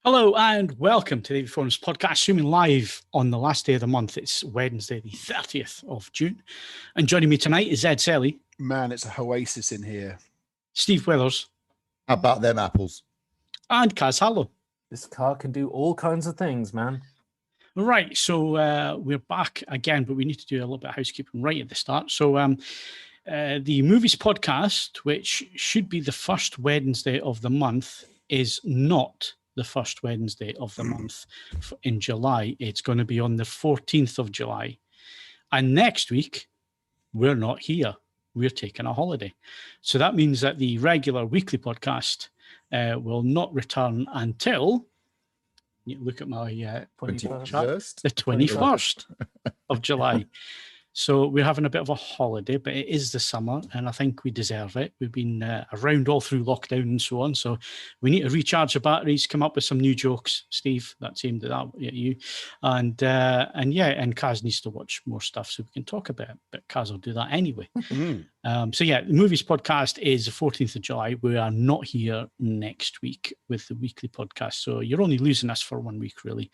Hello and welcome to the Performance Podcast, streaming live on the last day of the month. It's Wednesday, the 30th of June. And joining me tonight is Ed Selley. Man, it's a oasis in here. Steve Withers. How about them apples? And Kaz Harlow. This car can do all kinds of things, man. Right, so we're back again, but we need to do a little bit of housekeeping right at the start. So the Movies Podcast, which should be the first Wednesday of the month, is not the first Wednesday of the month in July. It's going to be on the 14th of July. And next week, we're not here. We're taking a holiday. So that means that the regular weekly podcast will not return until, you look at my chart, the 21st of July. So we're having a bit of a holiday, but it is the summer, and I think we deserve it. We've been around all through lockdown and so on, so we need to recharge the batteries, come up with some new jokes. Steve, that's aimed at that, at you, and Kaz needs to watch more stuff so we can talk about it. But Kaz will do that anyway. So yeah, the Movies Podcast is the 14th of July. We are not here next week with the weekly podcast, so you're only losing us for 1 week, really.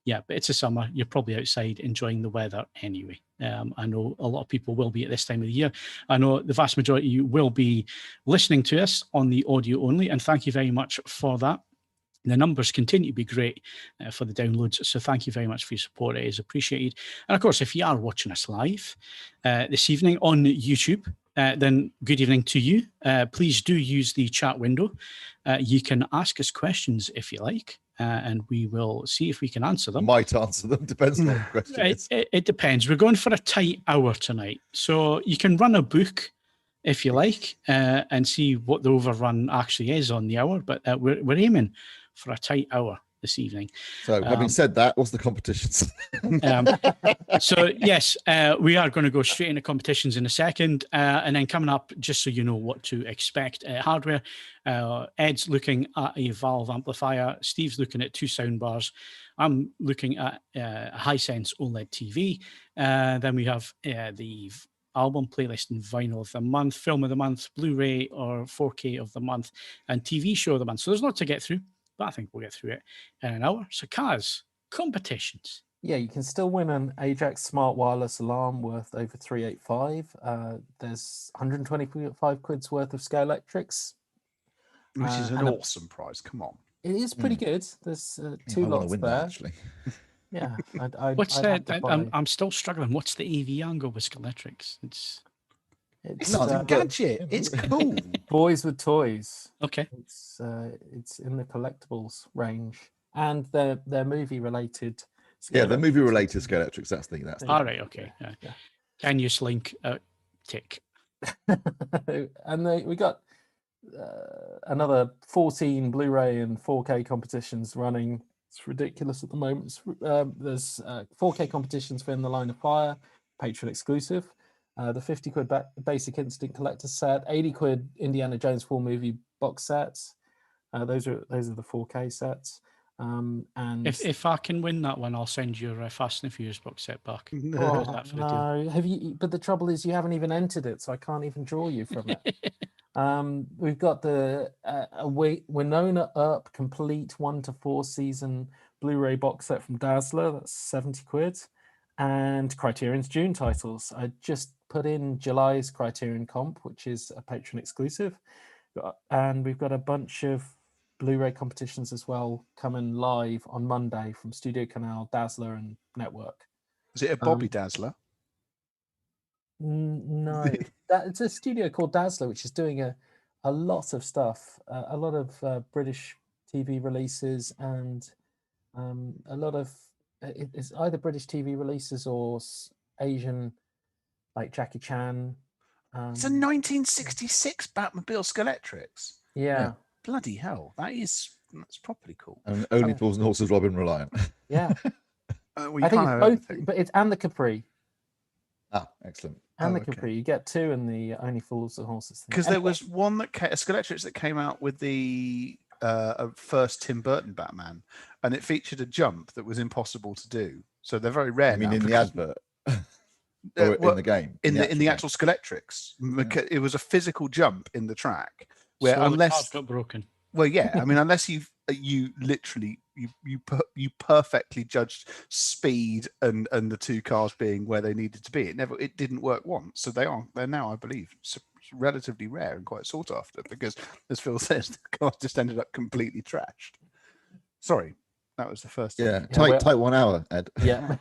Yeah, but it's a summer. You're probably outside enjoying the weather anyway. I know a lot of people will be at this time of the year. I know the vast majority of you will be listening to us on the audio only, and thank you very much for that. The numbers continue to be great for the downloads, so thank you very much for your support. It is appreciated. And of course, if you are watching us live this evening on YouTube, then good evening to you. Please do use the chat window. You can ask us questions if you like. And we will see if we can answer them. Might answer them, depends on what the question is. It depends. We're going for a tight hour tonight. So you can run a book if you like and see what the overrun actually is on the hour. But we're aiming for a tight hour this evening. So having said that, what's the competitions? So yes, we are going to go straight into competitions in a second. And then coming up, just so you know what to expect, hardware. Ed's looking at a Valve amplifier. Steve's looking at 2 soundbars. I'm looking at a Hisense OLED TV. Then we have the album playlist and vinyl of the month, film of the month, Blu-ray or 4K of the month, and TV show of the month. So there's a lot to get through, but I think we'll get through it in an hour. So Kaz, competitions. Yeah, you can still win an Ajax smart wireless alarm worth over 385. There's 125 quid's worth of Scalextrics. Which is an awesome prize. Come on. It is pretty good. There's 2 lots there. That, actually. Yeah. What's that? I'm still struggling. What's the AV angle with Scalextrics? It's not a gadget. It's cool. Boys with toys. Okay. It's in the collectibles range, and they're movie related. Yeah, the movie related Scalextrics. That's the all right. Okay. Yeah. Can you slink tick? And we got another 14 Blu-ray and 4K competitions running. It's ridiculous at the moment. There's 4K competitions for In the Line of Fire, Patreon exclusive. The 50 quid Basic Instinct collector set, 80 quid Indiana Jones full movie box sets. Those are the 4K sets. And if I can win that one, I'll send you a Fast and Furious box set back. No, have you? But the trouble is, you haven't even entered it, so I can't even draw you from it. We've got the Winona Earp complete 1 to 4 season Blu-ray box set from Dazzler. That's 70 quid. And Criterion's June titles. I just put in July's Criterion comp, which is a Patreon exclusive. And we've got a bunch of Blu-ray competitions as well coming live on Monday from Studio Canal, Dazzler, and Network. Is it a Bobby Dazzler? No, it's a studio called Dazzler, which is doing a lot of stuff, a lot of British TV releases, and a lot of it's either British TV releases or Asian, like Jackie Chan. It's a 1966 Batmobile Scalextrics. Yeah. Bloody hell, that's properly cool. And Only Fools and Horses Robin Reliant. Yeah. Well, I think it's both, but it's and the Capri. Ah, excellent. And the Capri, you get 2 in the Only Fools and Horses thing. Because there was one a Scalextrics that came out with the first Tim Burton Batman, and it featured a jump that was impossible to do. So they're very rare. I mean, in the advert. Or in the game? In the actual Scalextrics. It was a physical jump in the track where so unless the card got broken. Well, yeah. I mean, unless you literally you perfectly judged speed and the two cars being where they needed to be. It didn't work once. So they're now, I believe, relatively rare and quite sought after because, as Phil says, the car just ended up completely trashed. Sorry, that was the first. Yeah, tight 1 hour, Ed. Yeah.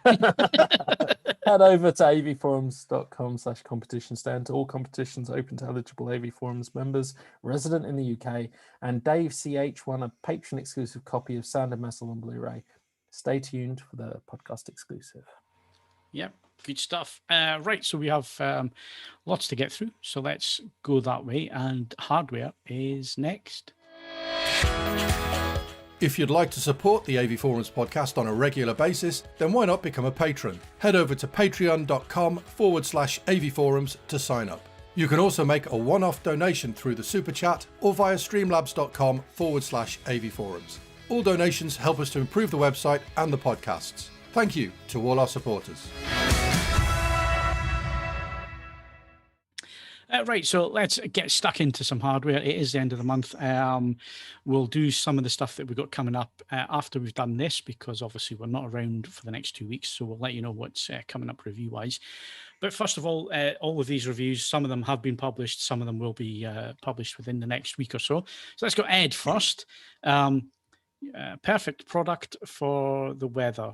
Head over to avforums.com/competition stand. All competitions open to eligible AV Forums members resident in the UK. And Dave CH won a patron exclusive copy of Sound and Messel on Blu-ray. Stay tuned for the podcast exclusive. Yep, good stuff. Right, so we have lots to get through. So let's go that way. And hardware is next. If you'd like to support the AV Forums podcast on a regular basis, then why not become a patron? Head over to patreon.com/AV Forums to sign up. You can also make a one-off donation through the Super Chat or via streamlabs.com/AV Forums. All donations help us to improve the website and the podcasts. Thank you to all our supporters. Right, so let's get stuck into some hardware. It is the end of the month. We'll do some of the stuff that we've got coming up after we've done this, because obviously we're not around for the next 2 weeks, so we'll let you know what's coming up review-wise. But first of all of these reviews, some of them have been published, some of them will be published within the next week or so. So let's go Ed first. Perfect product for the weather.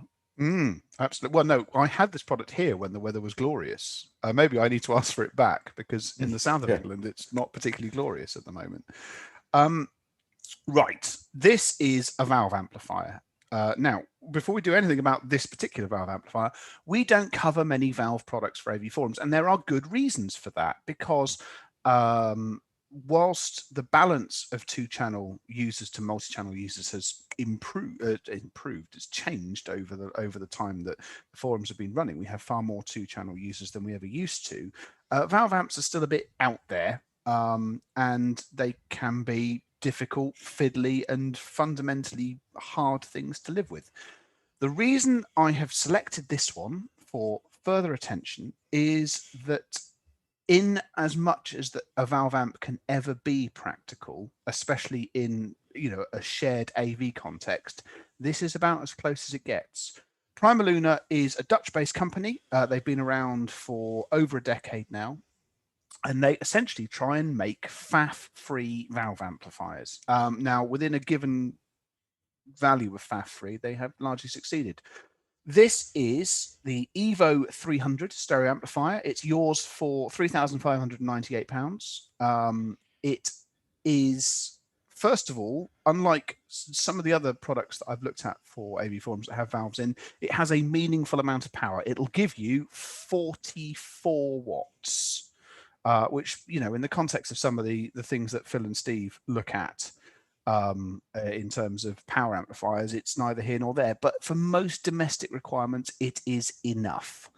Absolutely. Well, no, I had this product here when the weather was glorious. Maybe I need to ask for it back because in the south of England, it's not particularly glorious at the moment. Right. This is a valve amplifier. Now, before we do anything about this particular valve amplifier, we don't cover many valve products for AV Forums, and there are good reasons for that because whilst the balance of two-channel users to multi-channel users has improved, it's changed over the time that the forums have been running. We have far more two-channel users than we ever used to. Valve amps are still a bit out there, and they can be difficult, fiddly, and fundamentally hard things to live with. The reason I have selected this one for further attention is that in as much as a valve amp can ever be practical, especially in a shared AV context, this is about as close as it gets. PrimaLuna is a Dutch-based company. They've been around for over a decade now, and they essentially try and make FAF-free valve amplifiers. Now, within a given value of FAF-free, they have largely succeeded. This is the Evo 300 stereo amplifier. It's yours for £3,598. It is, first of all, unlike some of the other products that I've looked at for AV Forums that have valves in, it has a meaningful amount of power. It'll give you 44 watts, which, in the context of some of the things that Phil and Steve look at, in terms of power amplifiers, it's neither here nor there, but for most domestic requirements it is enough.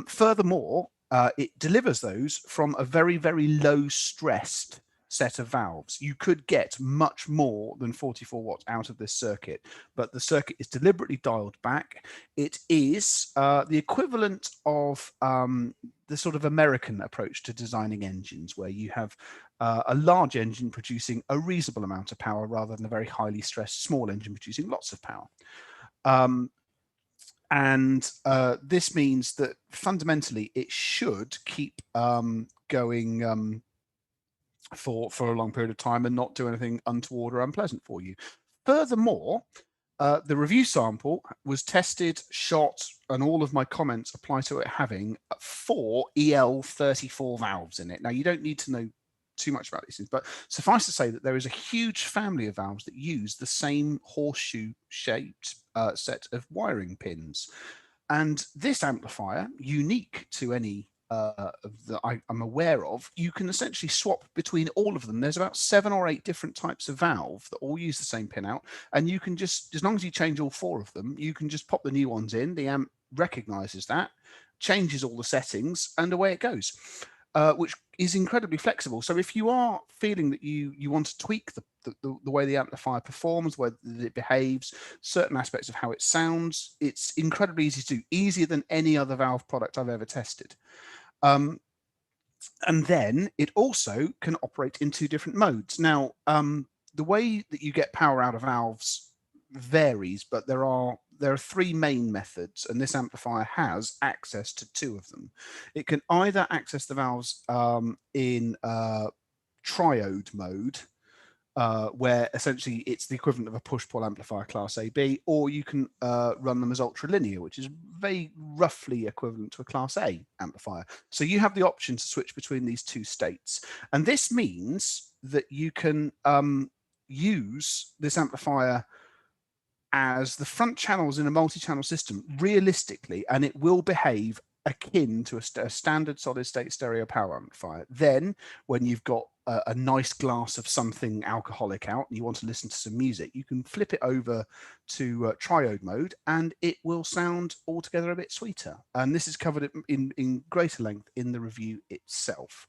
Furthermore, it delivers those from a very, very low stressed set of valves. You could get much more than 44 watts out of this circuit, but the circuit is deliberately dialed back. It is the equivalent of the sort of American approach to designing engines, where you have a large engine producing a reasonable amount of power rather than a very highly stressed small engine producing lots of power. This means that fundamentally it should keep going for a long period of time and not do anything untoward or unpleasant for you. Furthermore, the review sample was tested, shot, and all of my comments apply to it having 4 EL34 valves in it. Now, you don't need to know too much about these things, but suffice to say that there is a huge family of valves that use the same horseshoe-shaped set of wiring pins. And this amplifier, unique to any that I'm aware of, you can essentially swap between all of them. There's about 7 or 8 different types of valve that all use the same pin out, and you can just, as long as you change all 4 of them, you can just pop the new ones in. The amp recognizes that, changes all the settings, and away it goes, which is incredibly flexible. So if you are feeling that you want to tweak the way the amplifier performs, whether it behaves, certain aspects of how it sounds, it's incredibly easy to do, easier than any other valve product I've ever tested. And then it also can operate in 2 different modes. Now, the way that you get power out of valves varies, but there are 3 main methods, and this amplifier has access to 2 of them. It can either access the valves in triode mode, where essentially it's the equivalent of a push-pull amplifier class AB, or you can run them as ultralinear, which is very roughly equivalent to a class A amplifier. So you have the option to switch between these 2 states. And this means that you can use this amplifier as the front channels in a multi-channel system realistically, and it will behave akin to a standard solid state stereo power amplifier. Then when you've got a nice glass of something alcoholic out and you want to listen to some music, you can flip it over to triode mode and it will sound altogether a bit sweeter. And this is covered in greater length in the review itself.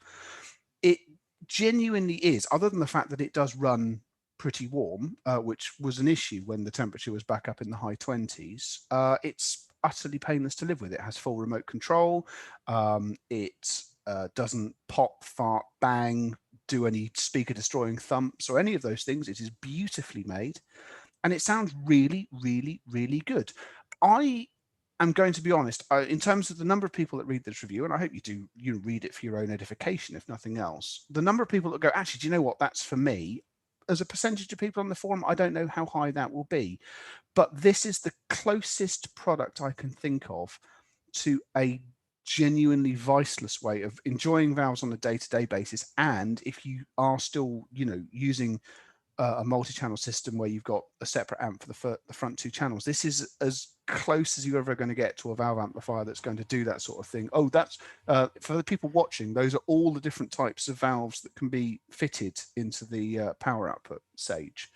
It genuinely is, other than the fact that it does run pretty warm, which was an issue when the temperature was back up in the high 20s. It's utterly painless to live with. It has full remote control. It doesn't pop, fart, bang, do any speaker destroying thumps or any of those things. It is beautifully made and it sounds really, really, really good. I am going to be honest, in terms of the number of people that read this review, and I hope you read it for your own edification, if nothing else, the number of people that go, actually, do you know what, that's for me? As a percentage of people on the forum, I don't know how high that will be, but this is the closest product I can think of to a genuinely viceless way of enjoying valves on a day-to-day basis. And if you are still, using a multi-channel system where you've got a separate amp for the front 2 channels, this is as close as you're ever going to get to a valve amplifier that's going to do that sort of thing. Oh, that's for the people watching, those are all the different types of valves that can be fitted into the power output sage.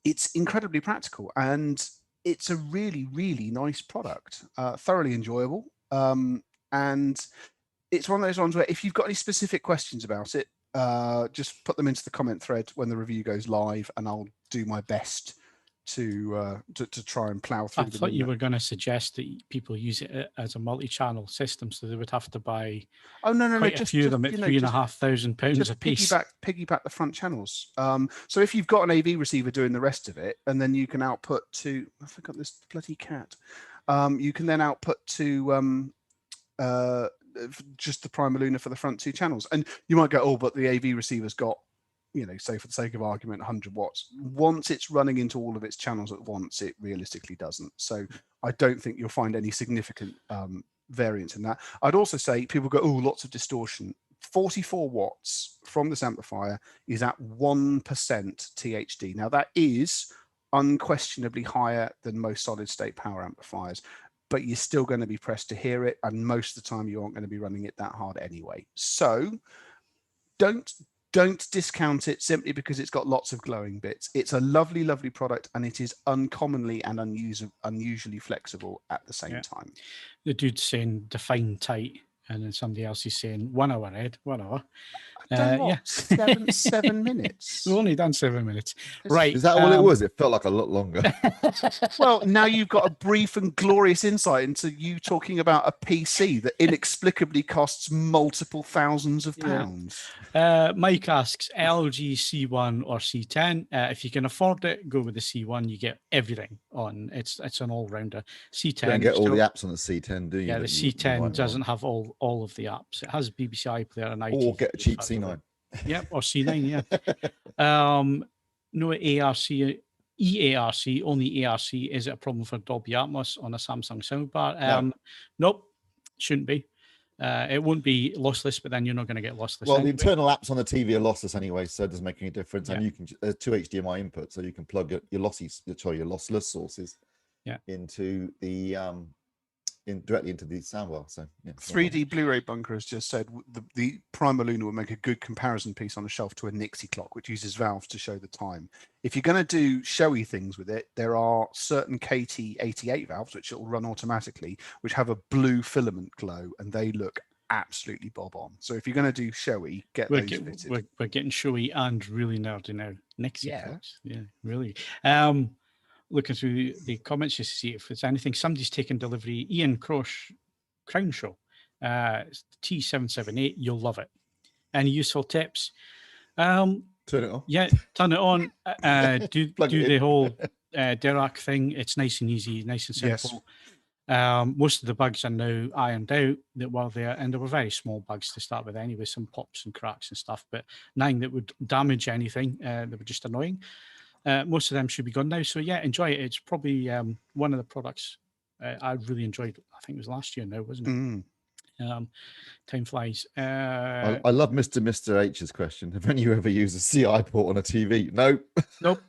It's incredibly practical and it's a really, really nice product, thoroughly enjoyable. And it's one of those ones where if you've got any specific questions about it, just put them into the comment thread when the review goes live, and I'll do my best to try and plow through. I thought you were going to suggest that people use it as a multi-channel system, so they would have to buy. Oh no, quite a few of them at £3,500 a piece. Piggyback the front channels. So if you've got an AV receiver doing the rest of it, and then you can output to, I forgot this bloody cat. You can then output to just the PrimaLuna for the front 2 channels, and you might go, oh, but the AV receiver's got, say for the sake of argument, 100 watts. Once it's running into all of its channels at once, it realistically doesn't. So I don't think you'll find any significant variance in that. I'd also say people go, oh, lots of distortion. 44 watts from this amplifier is at 1% THD. Now that is unquestionably higher than most solid state power amplifiers, but you're still going to be pressed to hear it, and most of the time you aren't going to be running it that hard anyway. So don't discount it simply because it's got lots of glowing bits. It's a lovely, lovely product, and it is uncommonly and unusually flexible at the same time. The dude's saying define tight, and then somebody else is saying 1 hour, Ed, 1 hour. Yeah, 7 minutes. We've only done 7 minutes. Right. Is that all it was? It felt like a lot longer. Well, now you've got a brief and glorious insight into you talking about a PC that inexplicably costs multiple thousands of pounds. Mike asks, LG C1 or C10? If you can afford it, go with the C1. You get everything on. It's an all-rounder. C10. You don't get all the apps on the C10, do you? Yeah, the C10 doesn't have all of the apps. It has BBC iPlayer and IT. Or get a cheap C9. Yep, or C9, yeah. No ARC, EARC, only ARC. Is it a problem for Dolby Atmos on a Samsung soundbar? Nope, shouldn't be. It won't be lossless, but then you're not going to get lossless. Well, anyway. the internal apps on the TV are lossless anyway, so it doesn't make any difference. Yeah. And you can 2 HDMI inputs, so you can plug your lossless sources into the directly into the soundbar. So 3D Blu-ray Bunker has just said the PrimaLuna will make a good comparison piece on a shelf to a Nixie clock, which uses valves to show the time. If you're going to do showy things with it, there are certain KT88 valves which it will run automatically, which have a blue filament glow, and they look absolutely bob on. So if you're going to do showy, those fitted. We're getting showy and really nerdy now. Nixie clocks, really. Looking through the comments just to see if there's anything. Somebody's taken delivery. Ian Crown Show. It's T778. You'll love it. Any useful tips? Turn it on. Yeah, turn it on. Do the whole Dirac thing. It's nice and easy, nice and simple. Most of the bugs are now ironed out that were there, and there were very small bugs to start with anyway, some pops and cracks and stuff, but nothing that would damage anything. They were just annoying. Most of them should be gone now. So yeah, enjoy it. It's probably one of the products I really enjoyed. I think it was last year now, wasn't it? Time flies. I love Mr. H's question. Have any of you ever used a CI port on a TV? No. Nope.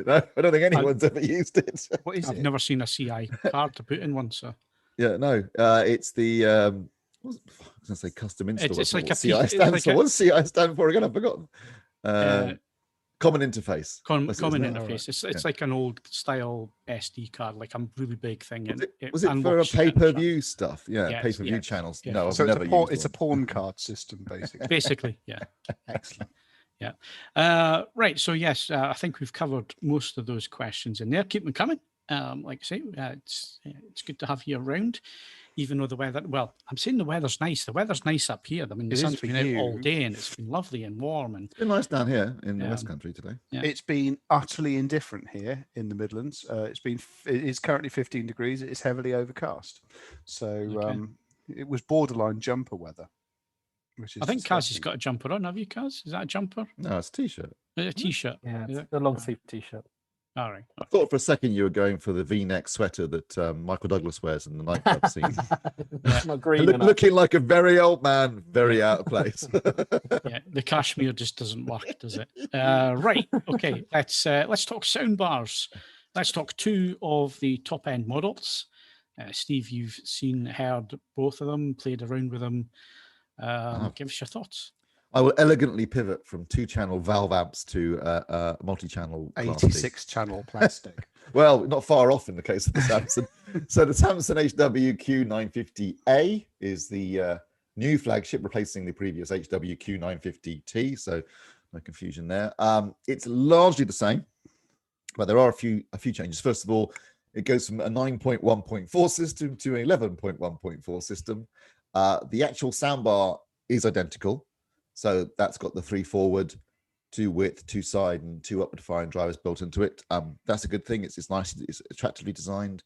No, I don't think anyone's ever used it. What is I've it? never seen a CI card to put in one, so. Yeah, no. It's the I was going to say custom install. It's like what a CI stands for. What does CI stand for again? I've forgotten. Common interface. Common That's it, isn't it? interface. It's like an old style SD card, like a really big thing. Was it for a pay-per-view stuff? Yeah, pay-per-view channels. Yeah. No, I've So never used it's a one. pawn card system, basically. Basically, yeah. Excellent. Yeah. Right. So yes, I think we've covered most of those questions in there. Keep them coming. Like I say, it's good to have you around, even though the weather. Well, I'm saying the weather's nice. The weather's nice up here. I mean, the It is sun's for been out all you. day, and it's been lovely and warm. And It's been nice down here in the West Country today. Yeah. It's been utterly indifferent here in the Midlands. It is currently 15 degrees. It is heavily overcast. So it was borderline jumper weather. Which is I think Kaz has disgusting. got a jumper on. Have you, Kaz? Is that a jumper? No, it's a t-shirt. A t-shirt. Yeah, Is it's it? a long sleeve t-shirt. All right. I thought for a second you were going for the V-neck sweater that Michael Douglas wears in the nightclub scene. It's not green enough. Looking like a very old man, very out of place. Yeah, the cashmere just doesn't work, does it? Right. Okay. Let's talk soundbars. Let's talk two of the top end models. Steve, you've heard both of them, played around with them. Give us your thoughts. I will elegantly pivot from 2-channel valve amps to multi-channel 86 channel plastic. Well, not far off in the case of the Samsung. So the Samsung HW-Q950A is the new flagship, replacing the previous HW-Q950T. So no confusion there. It's largely the same, but there are a few changes. First of all, it goes from a 9.1.4 system to an 11.1.4 system. The actual soundbar is identical. So that's got the 3 forward, 2 width, 2 side, and 2 upward-firing drivers built into it. That's a good thing. It's nice. It's attractively designed,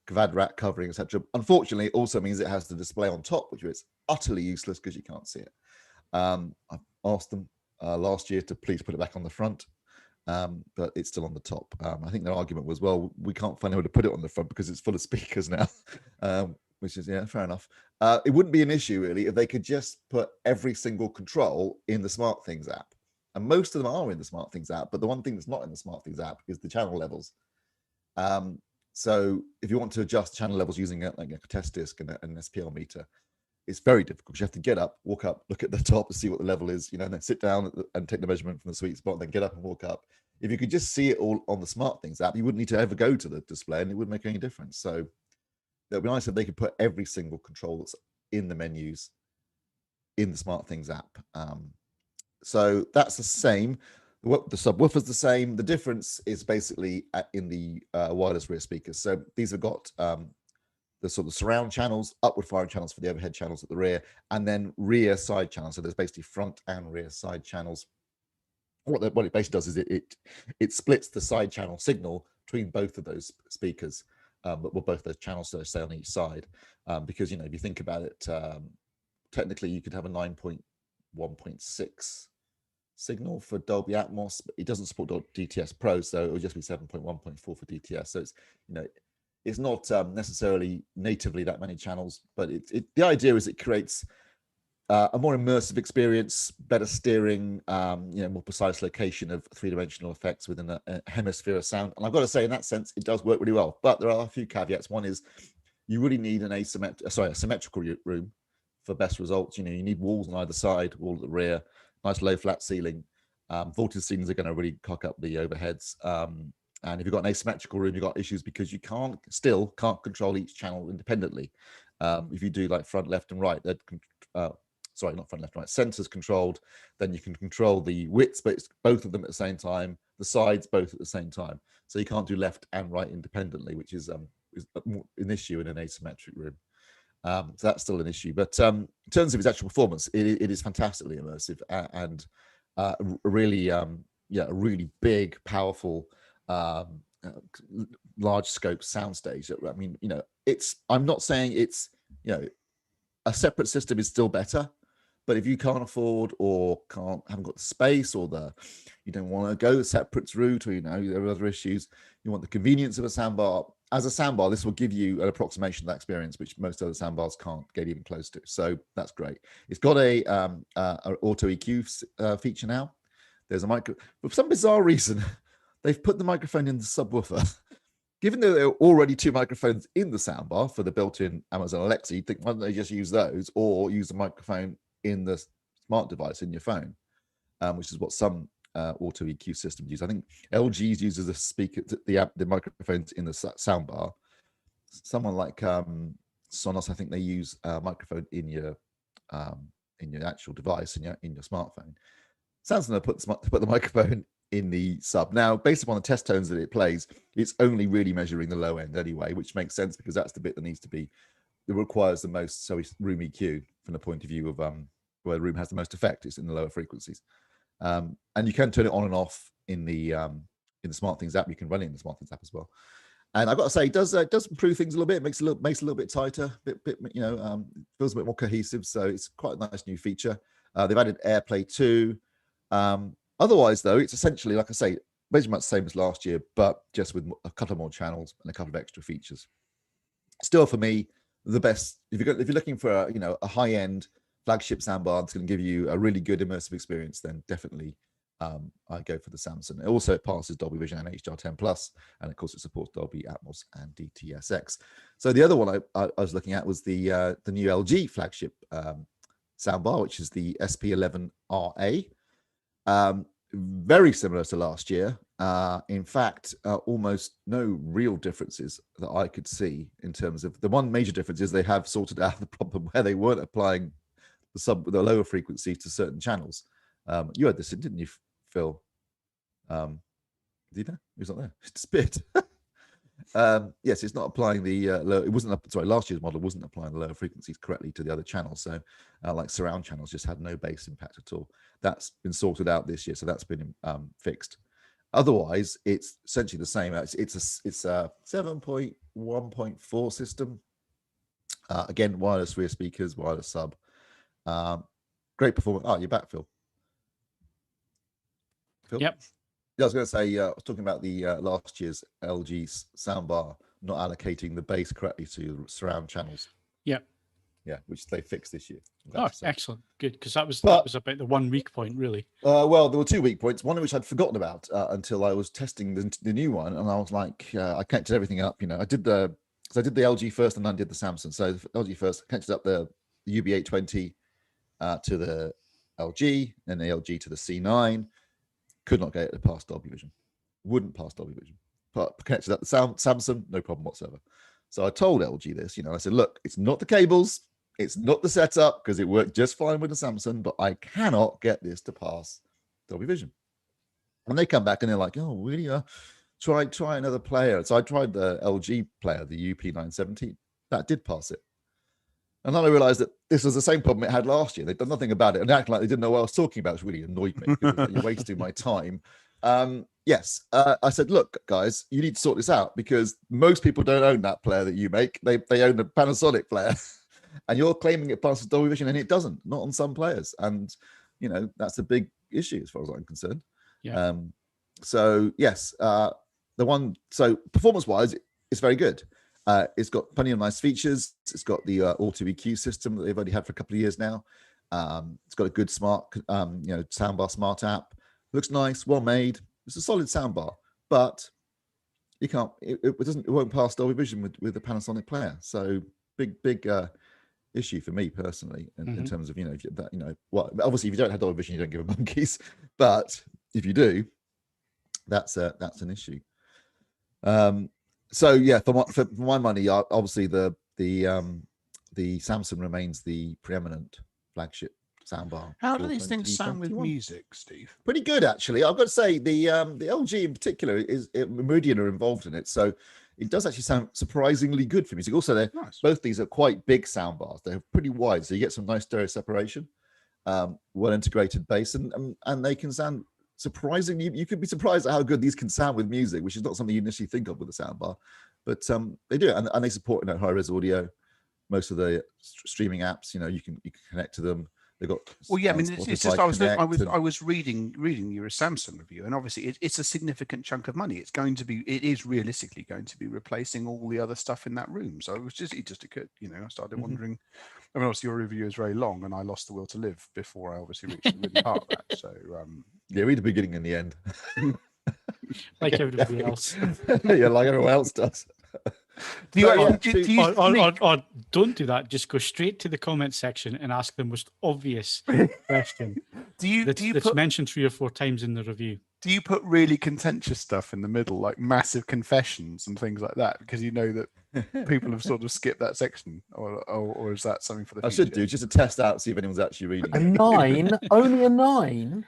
Kvad rack covering, etc. Unfortunately, it also means it has the display on top, which is utterly useless because you can't see it. I asked them last year to please put it back on the front, but it's still on the top. I think their argument was, well, we can't find anywhere to put it on the front because it's full of speakers now. Which is, yeah, fair enough. It wouldn't be an issue, really, if they could just put every single control in the SmartThings app. And most of them are in the SmartThings app, but the one thing that's not in the SmartThings app is the channel levels. So if you want to adjust channel levels using like a test disc and an SPL meter, it's very difficult. You have to get up, walk up, look at the top to see what the level is, and then sit down and take the measurement from the sweet spot, and then get up and walk up. If you could just see it all on the SmartThings app, you wouldn't need to ever go to the display, and it wouldn't make any difference. So it would be nice if they could put every single control that's in the menus in the SmartThings app. So that's the same. The subwoofer's the same. The difference is basically in the wireless rear speakers. So these have got the sort of surround channels, upward firing channels for the overhead channels at the rear, and then rear side channels. So there's basically front and rear side channels. What it basically does is it splits the side channel signal between both of those speakers. But both those channels, so stay on each side, because if you think about it, technically you could have a 9.1.6 signal for Dolby Atmos, but it doesn't support DTS Pro, so it would just be 7.1.4 for DTS. So it's it's not necessarily natively that many channels, but the idea is it creates a more immersive experience, better steering, more precise location of 3-dimensional effects within a hemisphere of sound. And I've got to say, in that sense, it does work really well. But there are a few caveats. One is you really need a symmetrical room for best results. You need walls on either side, wall at the rear, nice low flat ceiling. Vaulted ceilings are going to really cock up the overheads. And if you've got an asymmetrical room, you've got issues because you still can't control each channel independently. If you do like front, left, and right, sorry, not front, left, right, centers controlled, then you can control the widths, but it's both of them at the same time, the sides both at the same time. So you can't do left and right independently, which is an issue in an asymmetric room. So that's still an issue. But in terms of its actual performance, it is fantastically immersive and really a really big, powerful, large scope soundstage. I mean, I'm not saying it's, a separate system is still better, but if you can't afford or haven't got the space, or you don't want to go the separate route, or there are other issues, you want the convenience of a soundbar. As a soundbar, this will give you an approximation of that experience, which most other soundbars can't get even close to. So that's great. It's got a auto EQ feature now. There's a micro. For some bizarre reason, they've put the microphone in the subwoofer. Given that there are already 2 microphones in the soundbar for the built-in Amazon Alexa, you'd think, why don't they just use those, or use the microphone in the smart device in your phone, which is what some auto EQ systems use. I think LG's uses the speaker, the microphones in the soundbar. Someone like Sonos, I think they use a microphone in your actual device, in your smartphone. Samsung put the microphone in the sub. Now, based upon the test tones that it plays, it's only really measuring the low end anyway, which makes sense because that's the bit that needs to be, it requires the most room EQ from the point of view of where the room has the most effect. It's in the lower frequencies, and you can turn it on and off in the SmartThings app. You can run it in the SmartThings app as well. And I've got to say, it does improve things a little bit. It makes it a little bit tighter, feels a bit more cohesive. So it's quite a nice new feature. They've added AirPlay 2. Otherwise, though, it's essentially, like I say, pretty much the same as last year, but just with a couple more channels and a couple of extra features. Still, for me, the best, if you're looking for a high-end flagship soundbar that's going to give you a really good immersive experience, then definitely I go for the Samsung. Also, it passes Dolby Vision and HDR10 Plus, and of course, it supports Dolby Atmos and DTS:X. So the other one I was looking at was the new LG flagship soundbar, which is the SP11RA. Very similar to last year. In fact, almost no real differences that I could see in terms of, the one major difference is they have sorted out the problem where they weren't applying the lower frequencies to certain channels. You had this, didn't you, Phil? Did you know? He was not there. It's disappeared. Yes, it's not applying the low. It wasn't. Sorry, last year's model wasn't applying the lower frequencies correctly to the other channels. So, like surround channels, just had no bass impact at all. That's been sorted out this year, so that's been fixed. Otherwise, it's essentially the same. It's a 7.1.4 system. Again, wireless rear speakers, wireless sub. Great performance. Oh, you're back, Phil. Yep. Yeah, I was going to say, I was talking about the last year's LG soundbar not allocating the bass correctly to surround channels. Yep. Yeah, which they fixed this year. Oh, excellent. Good, because that was about the one weak point, really. Well, there were 2 weak points, one of which I'd forgotten about until I was testing the new one, and I was like, I connected everything up. I did the LG first, and then I did the Samsung. So the LG first, connected up the UB820 to the LG, and the LG to the C9. Could not get it past Dolby Vision. Wouldn't pass Dolby Vision. But connected up the Samsung, no problem whatsoever. So I told LG this, I said, look, it's not the cables, it's not the setup, because it worked just fine with the Samsung, but I cannot get this to pass Dolby Vision. And they come back and they're like, oh, really? Try another player. So I tried the LG player, the UP970. That did pass it. And then I realized that this was the same problem it had last year. They'd done nothing about it and acted like they didn't know what I was talking about, which really annoyed me because like, you're wasting my time. Yes, I said, look, guys, you need to sort this out because most people don't own that player that you make. They own a Panasonic player and you're claiming it passes Dolby Vision and it doesn't, not on some players. And, that's a big issue as far as I'm concerned. Yeah. So, yes, so performance-wise, it's very good. It's got plenty of nice features. It's got the auto EQ system that they've already had for a couple of years now. It's got a good smart, soundbar smart app. Looks nice, well made. It's a solid soundbar, but you can't. It won't pass Dolby Vision with the Panasonic player. So big issue for me personally in terms of well, obviously if you don't have Dolby Vision, you don't give a monkeys. But if you do, that's an issue. So yeah, for my money, obviously the Samsung remains the preeminent flagship soundbar. How do these things sound with music, Steve? Pretty good, actually. I've got to say the LG in particular Meridian are involved in it, so it does actually sound surprisingly good for music. Also, nice. Both these are quite big soundbars. They're pretty wide, so you get some nice stereo separation, well integrated bass, and they can sound surprisingly, you could be surprised at how good these can sound with music, which is not something you initially think of with a soundbar, but they do, and they support high res audio. Most of the streaming apps, you can connect to them. They've got well, yeah. I mean, it's just I was reading your Samsung review, and obviously it's a significant chunk of money. It is realistically going to be replacing all the other stuff in that room. So it just occurred. I started wondering. I mean, obviously your review is very long, and I lost the will to live before I obviously reached the really part of that. So yeah, read the beginning and the end, like everybody else. Yeah, like everyone else does. Or don't do that. Just go straight to the comment section and ask the most obvious question. That's mentioned 3 or 4 times in the review. Do you put really contentious stuff in the middle, like massive confessions and things like that, because you know that people have sort of skipped that section, or is that something for the future? I should do just to test out, see if anyone's actually reading. A 9, only a 9.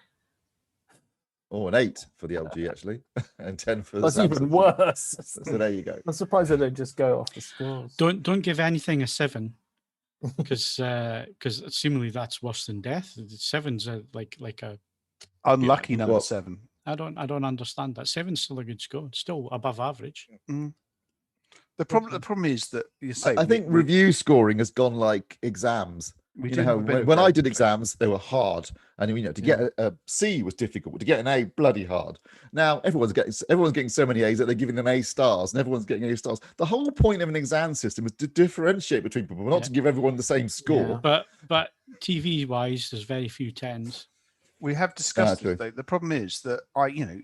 Or an 8 for the LG actually, and 10 for the That's Samsung. even worse. So there you go. I'm surprised they don't just go off the scores. Don't give anything a 7, because seemingly that's worse than death. The 7's like a unlucky number 7. I don't understand that. 7's still a good score. It's still above average. Mm. The problem is that you say. I think review scoring has gone like exams. When I did exams, they were hard, and to get a C was difficult. To get an A, bloody hard. Now everyone's getting so many A's that they're giving them A stars, and everyone's getting A stars. The whole point of an exam system is to differentiate between people, not to give everyone the same score. Yeah. But TV wise, there's very few 10s. We have discussed this, though. The problem is that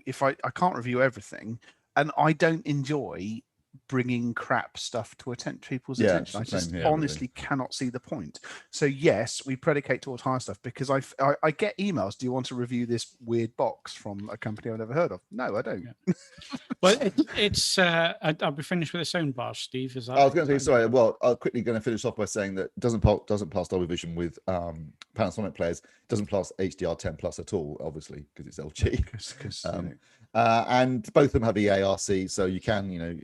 if I can't review everything, and I don't enjoy bringing crap stuff to people's attention. I just honestly cannot see the point. So yes, we predicate towards higher stuff because I get emails. Do you want to review this weird box from a company I've never heard of? No, I don't. Yeah. Well, it's I'll be finished with the soundbar, Steve. Is that? I was going to say sorry. Well, I'm quickly going to finish off by saying that it doesn't pass Dolby Vision with Panasonic players. It doesn't pass HDR10 Plus at all, obviously, because it's LG. And both of them have EARC, so you can,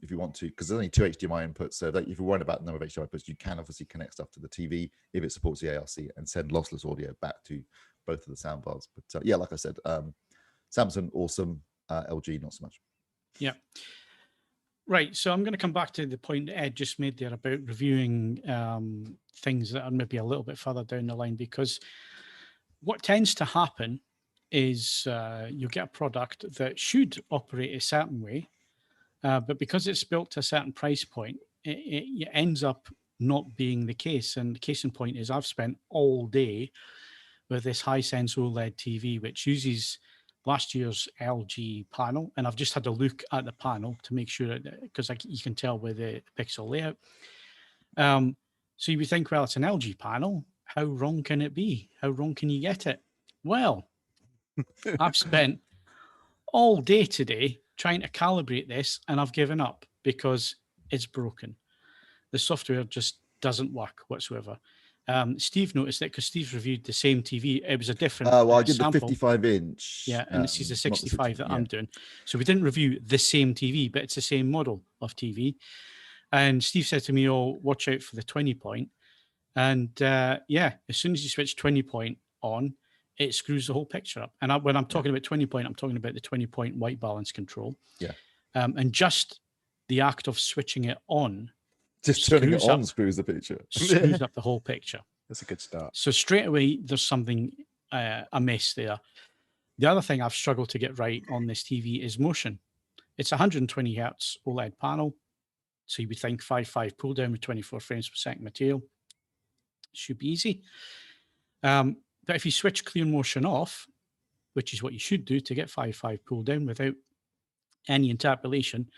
if you want to, because there's only 2 HDMI inputs, so that if you're worried about the number of HDMI inputs, you can obviously connect stuff to the TV if it supports EARC and send lossless audio back to both of the soundbars. But yeah, like I said, Samsung awesome, LG not so much. Yeah. Right, so I'm going to come back to the point that Ed just made there about reviewing things that are maybe a little bit further down the line, because what tends to happen is you'll get a product that should operate a certain way, but because it's built to a certain price point, it ends up not being the case. And the case in point is I've spent all day with this Hisense OLED TV, which uses last year's LG panel, and I've just had a look at the panel to make sure that, because you can tell with the pixel layout. So you would think, well, it's an LG panel. How wrong can it be? How wrong can you get it? Well, I've spent all day today trying to calibrate this, and I've given up because it's broken. The software just doesn't work whatsoever. Steve noticed it because Steve's reviewed the same TV. It was a different well, I did sample. the 55-inch. Yeah, and this is the 65 that I'm doing. So we didn't review the same TV, but it's the same model of TV. And Steve said to me, oh, watch out for the 20 point. And yeah, as soon as you switch 20 point on, it screws the whole picture up. And when I'm talking about 20 point, I'm talking about the 20 point white balance control. Yeah. And just the act of switching it on, just turning it on screws the picture. Screws up the whole picture. That's a good start. So straight away, there's something amiss there. The other thing I've struggled to get right on this TV is motion. It's 120 hertz OLED panel. So you would think 5.5 pull down with 24 frames per second material. Should be easy. But if you switch clear motion off, which is what you should do to get 5.5 pull down without any interpolation,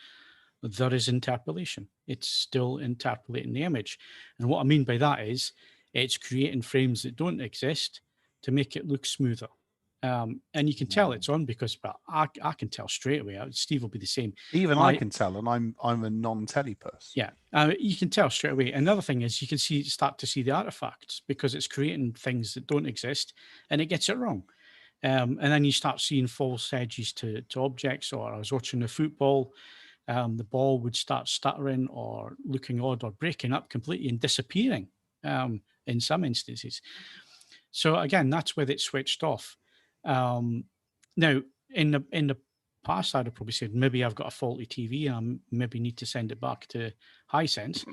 there is interpolation. It's still interpolating the image. And what I mean by that is it's creating frames that don't exist to make it look smoother. And you can tell it's on because I can tell straight away. Steve will be the same. Even I can tell, and I'm a non-telly person. Yeah, you can tell straight away. Another thing is you can start to see the artifacts because it's creating things that don't exist, and it gets it wrong. And then you start seeing false edges to objects. Or I was watching the football, the ball would start stuttering or looking odd or breaking up completely and disappearing in some instances. So again, that's with it switched off. Now, in the past, I'd have probably said maybe I've got a faulty TV and I maybe need to send it back to Hisense.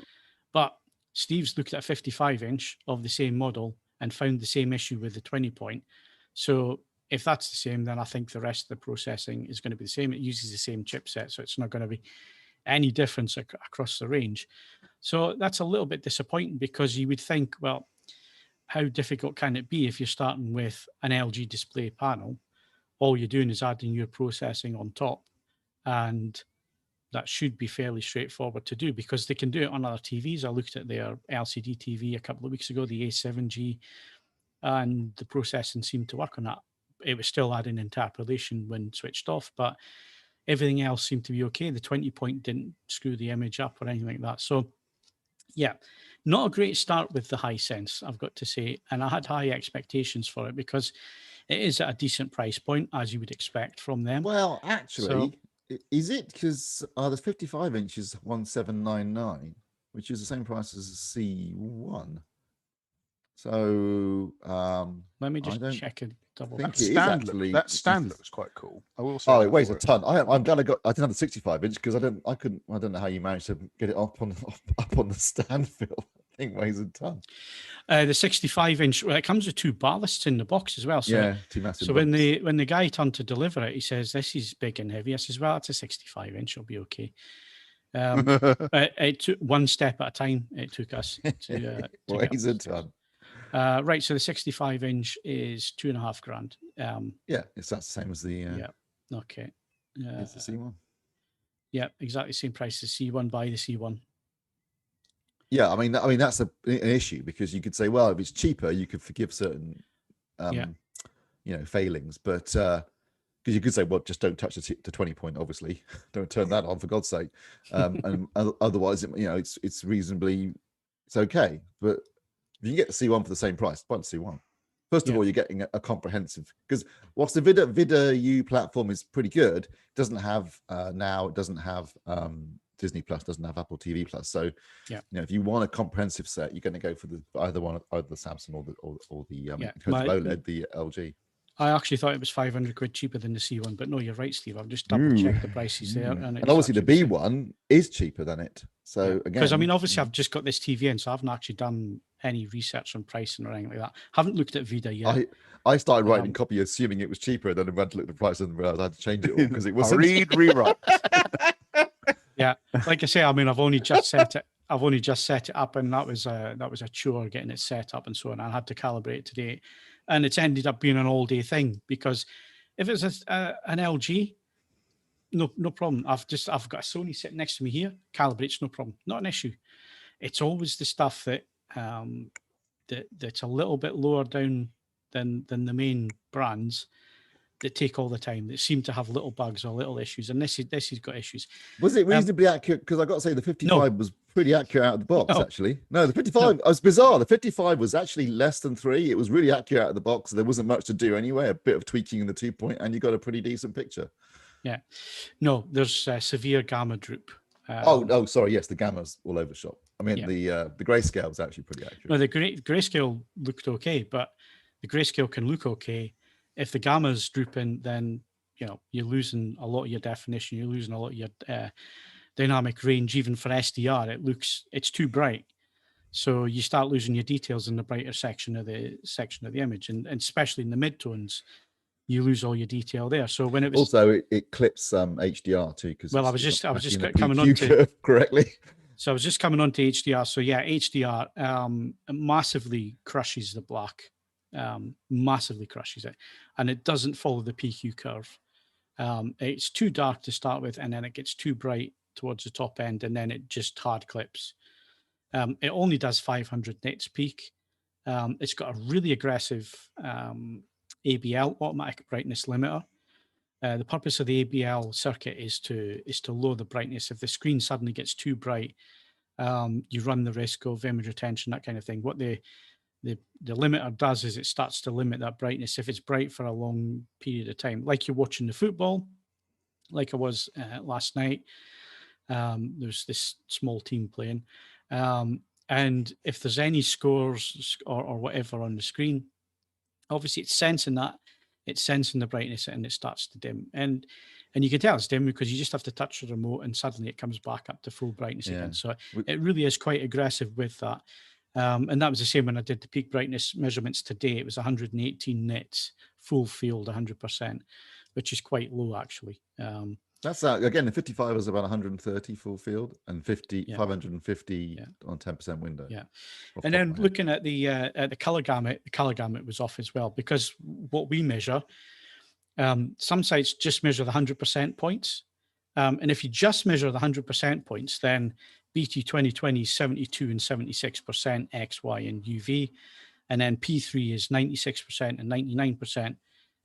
But Steve's looked at a 55-inch of the same model and found the same issue with the 20-point. So if that's the same, then I think the rest of the processing is going to be the same. It uses the same chipset, so it's not going to be any difference across the range. So that's a little bit disappointing, because you would think, well, how difficult can it be if you're starting with an LG display panel? All you're doing is adding your processing on top, and that should be fairly straightforward to do, because they can do it on other TVs. I looked at their LCD TV a couple of weeks ago, the A7G, and the processing seemed to work on that. It was still adding interpolation when switched off, but everything else seemed to be okay. The 20-point didn't screw the image up or anything like that. So yeah, not a great start with the Hisense, I've got to say. And I had high expectations for it, because it is at a decent price point, as you would expect from them. Well, actually, is it? Because the 55 inches 1799, which is the same price as a C1. So let me just check and double. That stand looks quite cool. I will say. Oh, it weighs a ton. I'm glad I didn't have the 65 inch, because I don't know how you managed to get it up on the stand, Phil. I think weighs a ton. The 65 inch, well, it comes with 2 ballasts in the box as well. So, yeah, 2 massive. So when the guy turned to deliver it, he says, "This is big and heavy." I says, "Well, it's a 65 inch. It'll be okay." It took one step at a time. It took us to weighs a ton. Right, so the 65 inch is $2,500. Yeah, that's the same as the. Yeah. Okay. It's the C1. Yeah, exactly the same price as C1. Buy the C1. Yeah, I mean that's an issue, because you could say, well, if it's cheaper, you could forgive certain, failings, but because you could say, well, just don't touch the 20-point. Obviously, don't turn that on, for God's sake, and otherwise, it's reasonably, it's okay. But if you can get the C1 for the same price, buy the C1. First of all, you're getting a comprehensive, because whilst the VidaU platform is pretty good, it doesn't have it doesn't have Disney Plus, doesn't have Apple TV Plus. So, if you want a comprehensive set, you're going to go for either the Samsung or the OLED, the LG. I actually thought it was 500 quid cheaper than the C1, but no, you're right, Steve. I've just double checked the prices there, and obviously the B1 is cheaper than it. So again, because obviously I've just got this TV in, so I haven't actually done any research on pricing or anything like that. Haven't looked at Vida yet. I started writing copy assuming it was cheaper, then I went to look at the price and realized I had to change it all because it was rewrite. Yeah, like I say, I've only just set it up, and that was a chore getting it set up and so on. I had to calibrate it today, and it's ended up being an all-day thing, because if it's an LG, no problem. I've got a Sony sitting next to me here, calibrates, no problem, not an issue. It's always the stuff that that's a little bit lower down than the main brands that take all the time, that seem to have little bugs or little issues, and this has got issues. Was it reasonably accurate? Because I got to say the 55 was pretty accurate out of the box. Actually, no, the 55 was bizarre. The 55 was actually less than 3. It was really accurate out of the box. There wasn't much to do anyway. A bit of tweaking in the 2-point, and you got a pretty decent picture. Yeah, no, there's severe gamma droop. Sorry, yes, the gamma's all over the shop. I mean, the grayscale was actually pretty accurate. No, the grayscale looked okay, but the grayscale can look okay. If the gamma's drooping, then you're losing a lot of your definition. You're losing a lot of your dynamic range. Even for SDR, it's too bright, so you start losing your details in the brighter section of the image, and especially in the midtones, you lose all your detail there. So when it was also it clips HDR too, because I was just coming on to correctly. So I was just coming on to HDR. So yeah, HDR massively crushes the black. Massively crushes it, and it doesn't follow the PQ curve. It's too dark to start with, and then it gets too bright towards the top end, and then it just hard clips. It only does 500 nits peak. It's got a really aggressive ABL, automatic brightness limiter. The purpose of the ABL circuit is to lower the brightness. If the screen suddenly gets too bright, you run the risk of image retention, that kind of thing. What the limiter does is it starts to limit that brightness if it's bright for a long period of time, like you're watching the football, like I was last night. There's this small team playing, and if there's any scores or whatever on the screen, obviously it's sensing that it's sensing the brightness and it starts to dim. And you can tell it's dim because you just have to touch the remote and suddenly it comes back up to full brightness again. So it really is quite aggressive with that. And that was the same when I did the peak brightness measurements today. It was 118 nits, full field, 100%, which is quite low actually. That's again, the 55 is about 130 full field and 550 on 10% window. Yeah. And then looking at the color gamut was off as well, because what we measure, some sites just measure the 100% points. And if you just measure the 100% points, then BT 2020 is 72 and 76% X, Y, and UV. And then P3 is 96% and 99%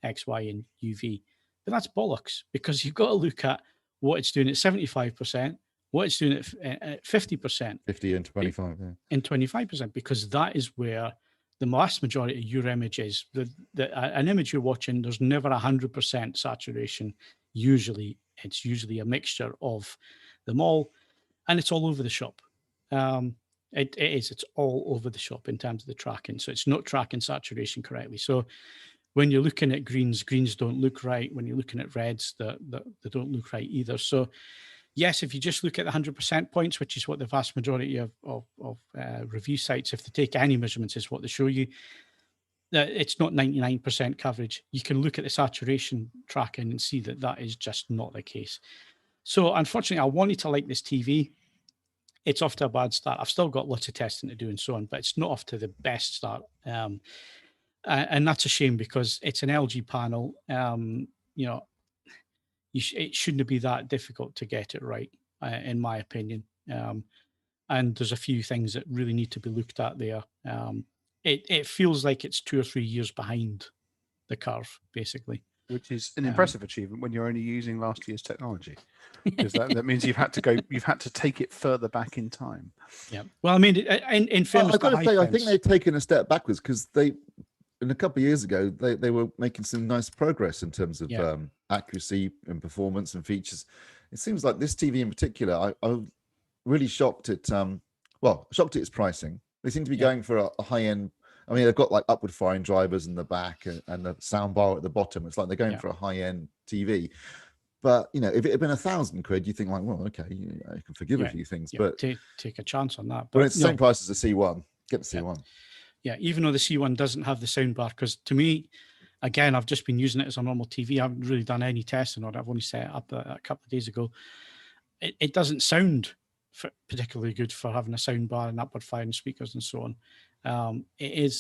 X, Y, and UV. But that's bollocks, because you've got to look at what it's doing at 75%, what it's doing at 50%. 50 and 25, and 25%, because that is where the vast majority of your image is. An image you're watching, there's never 100% saturation. Usually, it's usually a mixture of them all, and it's all over the shop. It's all over the shop in terms of the tracking. So it's not tracking saturation correctly. So when you're looking at greens don't look right. When you're looking at reds, they don't look right either. So yes, if you just look at the 100% points, which is what the vast majority of review sites, if they take any measurements, is what they show you, it's not 99% coverage. You can look at the saturation tracking and see that that is just not the case. So unfortunately, I wanted to like this TV. It's off to a bad start. I've still got lots of testing to do and so on, but it's not off to the best start. And that's a shame, because it's an LG panel. It shouldn't be that difficult to get it right, in my opinion. And there's a few things that really need to be looked at there. It feels like it's 2 or 3 years behind the curve, basically. Which is an impressive achievement when you're only using last year's technology, because that means you've had to take it further back in time. Yeah. Well, I mean, in fairness, I've got to say, I think they've taken a step backwards, because in a couple of years ago, they were making some nice progress in terms of accuracy and performance and features. It seems like this TV in particular, I was really shocked at shocked at its pricing. They seem to be going for a high end. I mean, they've got like upward firing drivers in the back and the soundbar at the bottom. It's like they're going for a high end TV. But if it had been £1,000, you think like, well, okay, I can forgive a few things, but take a chance on that. But it's the same price as the C1. Get the C1. Yeah, even though the C1 doesn't have the soundbar, because to me, again, I've just been using it as a normal TV. I haven't really done any testing on it. I've only set it up a couple of days ago. It doesn't sound particularly good for having a soundbar and upward firing speakers and so on. It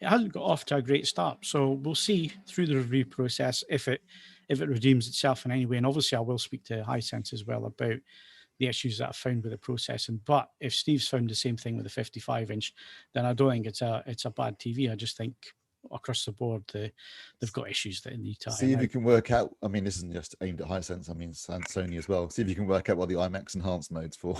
hasn't got off to a great start. So we'll see through the review process if it redeems itself in any way. And obviously I will speak to Hisense as well about the issues that I found with the processing. But if Steve's found the same thing with the 55-inch, then I don't think it's a bad TV. I just think across the board they've got issues that need to see if you can work out. I mean, this isn't just aimed at Hisense. I mean, Sony as well. See if you can work out what the IMAX enhanced mode's for.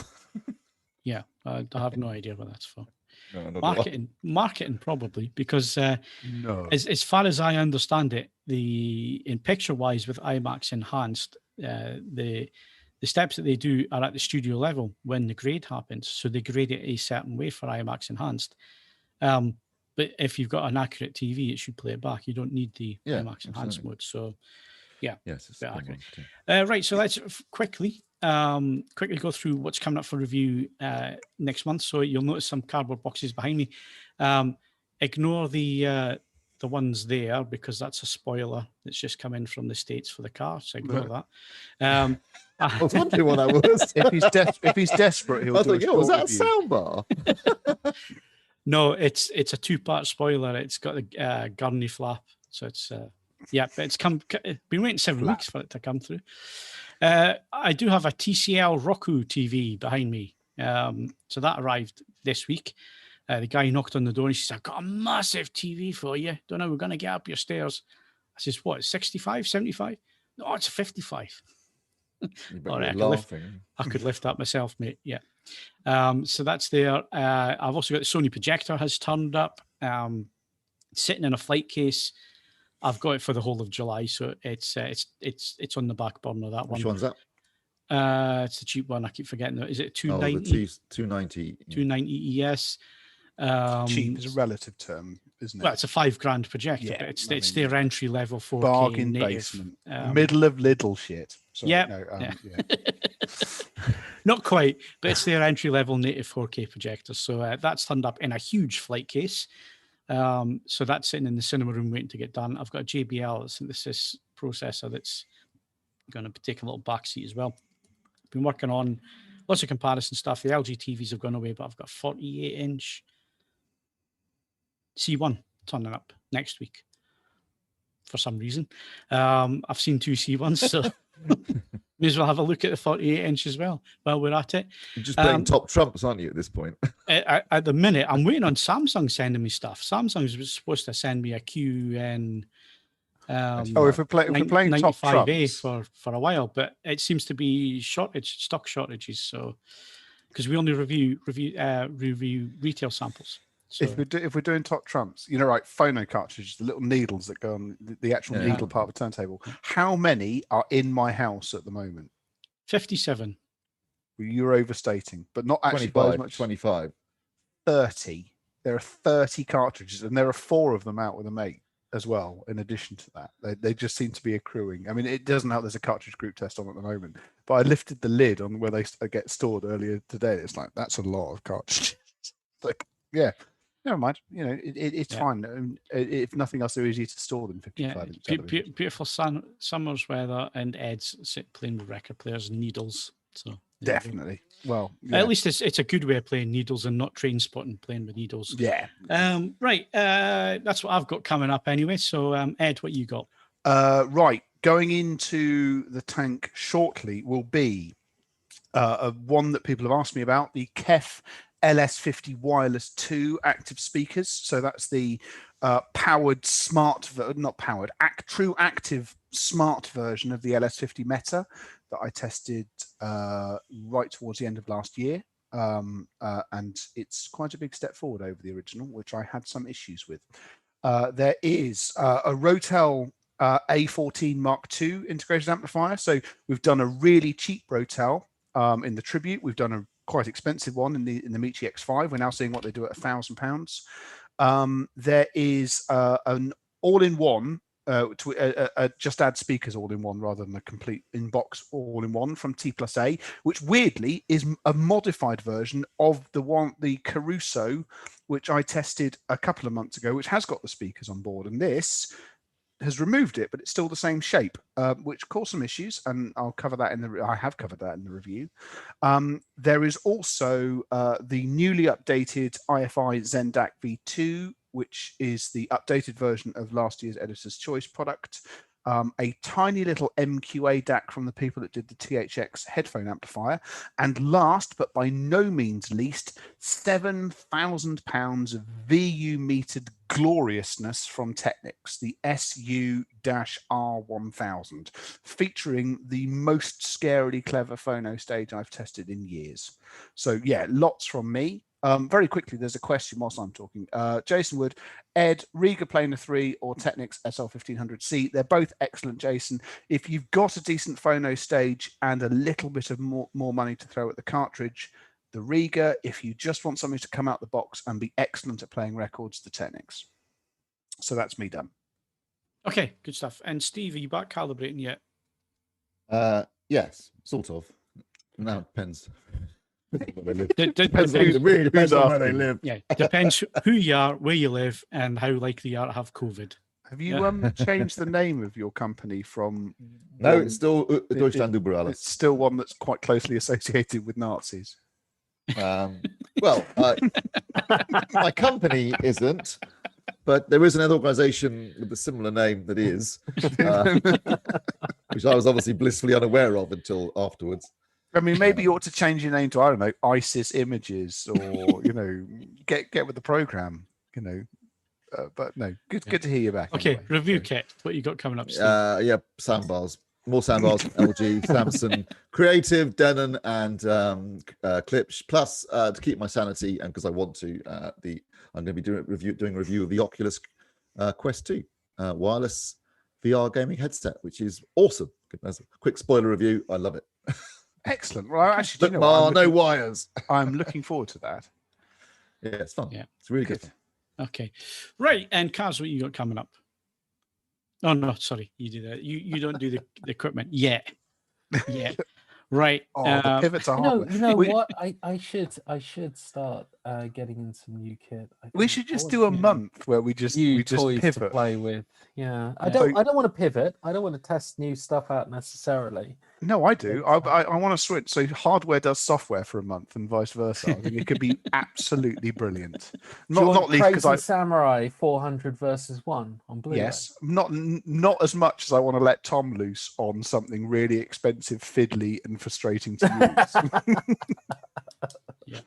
Yeah, I have no idea what that's for. No, marketing probably, because as far as I understand it, in picture wise with IMAX enhanced, the steps that they do are at the studio level when the grade happens. So they grade it a certain way for IMAX enhanced. But if you've got an accurate TV, it should play it back. You don't need the IMAX enhanced mode. So yes, it's accurate. Right, so let's quickly go through what's coming up for review next month. So you'll notice some cardboard boxes behind me. Ignore the ones there, because that's a spoiler that's just come in from the States for the car. So ignore that. I was wondering what that was. if he's desperate, he'll do was that a soundbar? No, it's a 2-part spoiler. It's got a gurney flap. So it's but it's been waiting 7 weeks for it to come through. I do have a TCL Roku TV behind me. So that arrived this week. The guy knocked on the door and he says, I've got a massive TV for you. Don't know, we're going to get up your stairs. I says, what, 65, 75? No, it's a 55. All right, I could lift that myself, mate. Yeah. So that's there. I've also got the Sony projector has turned up, sitting in a flight case. I've got it for the whole of July, so it's on the back burner. That one. Which one's that? It's the cheap one. I keep forgetting it. Is it 290? 290. 290 ES. Cheap is a relative term. isn't it? Well, it's a $5,000 projector, Yeah, but it's I it's mean, their entry level 4K bargain native. basement, middle of Lidl shit. Sorry, Yeah, no, yeah. Not quite, but it's their entry level native 4K projector. So that's turned up in a huge flight case. So that's sitting in the cinema room waiting to get done. I've got a JBL synthesis processor that's going to take a little backseat as well. Been working on lots of comparison stuff. The LG TVs have gone away, but I've got a 48-inch C1 turning up next week for some reason. I've seen 2 C1s, so may as well have a look at the 48-inch as well while we're at it. You're just playing top trumps, aren't you, at this point? At the minute, I'm waiting on Samsung sending me stuff. Samsung was supposed to send me a QN. If we're playing top 95A trumps for a while, but it seems to be stock shortages. So because we only review retail samples. So, if we're doing top trumps, right, phono cartridges, the little needles that go on the actual needle part of the turntable. How many are in my house at the moment? 57. You're overstating, but not actually 25, by as much. 25. 30. There are 30 cartridges, and there are 4 of them out with a mate as well. In addition to that, they just seem to be accruing. I mean, it doesn't help. There's a cartridge group test on at the moment, but I lifted the lid on where they get stored earlier today. It's like that's a lot of cartridges. Like, yeah. Never mind. It's fine. If nothing else, they're easy to store than 55 inch. Beautiful summer's weather, and Ed's playing with record players and needles. So definitely. Well, at least it's a good way of playing needles and not train spotting, playing with needles. Yeah. Right. That's what I've got coming up anyway. So Ed, what you got? Right. Going into the tank shortly will be one that people have asked me about, the KEF LS50 Wireless 2 active speakers. So that's the powered smart, not powered, true active smart version of the LS50 Meta that I tested right towards the end of last year. And it's quite a big step forward over the original, which I had some issues with. There is a Rotel A14 Mark II integrated amplifier. So we've done a really cheap Rotel in the Tribute. We've done a quite expensive one in the Michi X5. We're now seeing what they do at £1,000. There is an all-in-one just add speakers all-in-one rather than a complete in-box all-in-one from T+A, which weirdly is a modified version of the Caruso, which I tested a couple of months ago, which has got the speakers on board, and this has removed it, but it's still the same shape, which caused some issues, and I'll cover that I have covered that in the review. There is also the newly updated IFI Zendac V2, which is the updated version of last year's Editor's Choice product. A tiny little MQA DAC from the people that did the THX headphone amplifier. And last, but by no means least, £7,000 of VU metered gloriousness from Technics, the SU-R1000, featuring the most scarily clever phono stage I've tested in years. So yeah, lots from me. Very quickly, there's a question whilst I'm talking. Jason Wood, Ed, Riga Planar 3 or Technics SL1500C. They're both excellent, Jason. If you've got a decent phono stage and a little bit of more money to throw at the cartridge, the Riga. If you just want something to come out the box and be excellent at playing records, the Technics. So that's me done. Okay, good stuff. And Steve, are you back calibrating yet? Yes, sort of. Now it depends. Depends on where they live. Yeah, depends who you are, where you live, and how likely you are to have COVID. Have you changed the name of your company from? No, it's still Deutschland über alles. It's still one that's quite closely associated with Nazis. Well, my company isn't, but there is another organisation with a similar name that is, which I was obviously blissfully unaware of until afterwards. I mean, maybe you ought to change your name to, I don't know, ISIS Images, or get with the program, But no, good to hear you back. Okay, anyway. review kit. What you got coming up, Steve? Yeah, soundbars, more soundbars, LG, Samson, Creative, Denon, and Klipsch. Plus, to keep my sanity, and because I want to, I'm going to be doing a review of the Oculus Quest 2 wireless VR gaming headset, which is awesome. As a quick spoiler review, I love it. Excellent. Well, actually, no wires. I'm looking forward to that. Yeah, it's fun. Yeah, it's really good. Okay. Right. And Kaz, what you got coming up? Oh, no, sorry. You do that. You don't do the equipment yet. Yeah. Right. The pivot to hardware. You know what? I should start getting in some new kit. We should just do a month where we just toys pivot to play with. Yeah, I Yeah. don't want to pivot. I don't want to test new stuff out necessarily. No, I do. I want to switch. So hardware does software for a month, and vice versa. I think it could be absolutely brilliant. Not least because I Samurai 400 versus 1 on Blu-ray. Yes, not as much as I want to let Tom loose on something really expensive, fiddly, and frustrating to use. Yeah.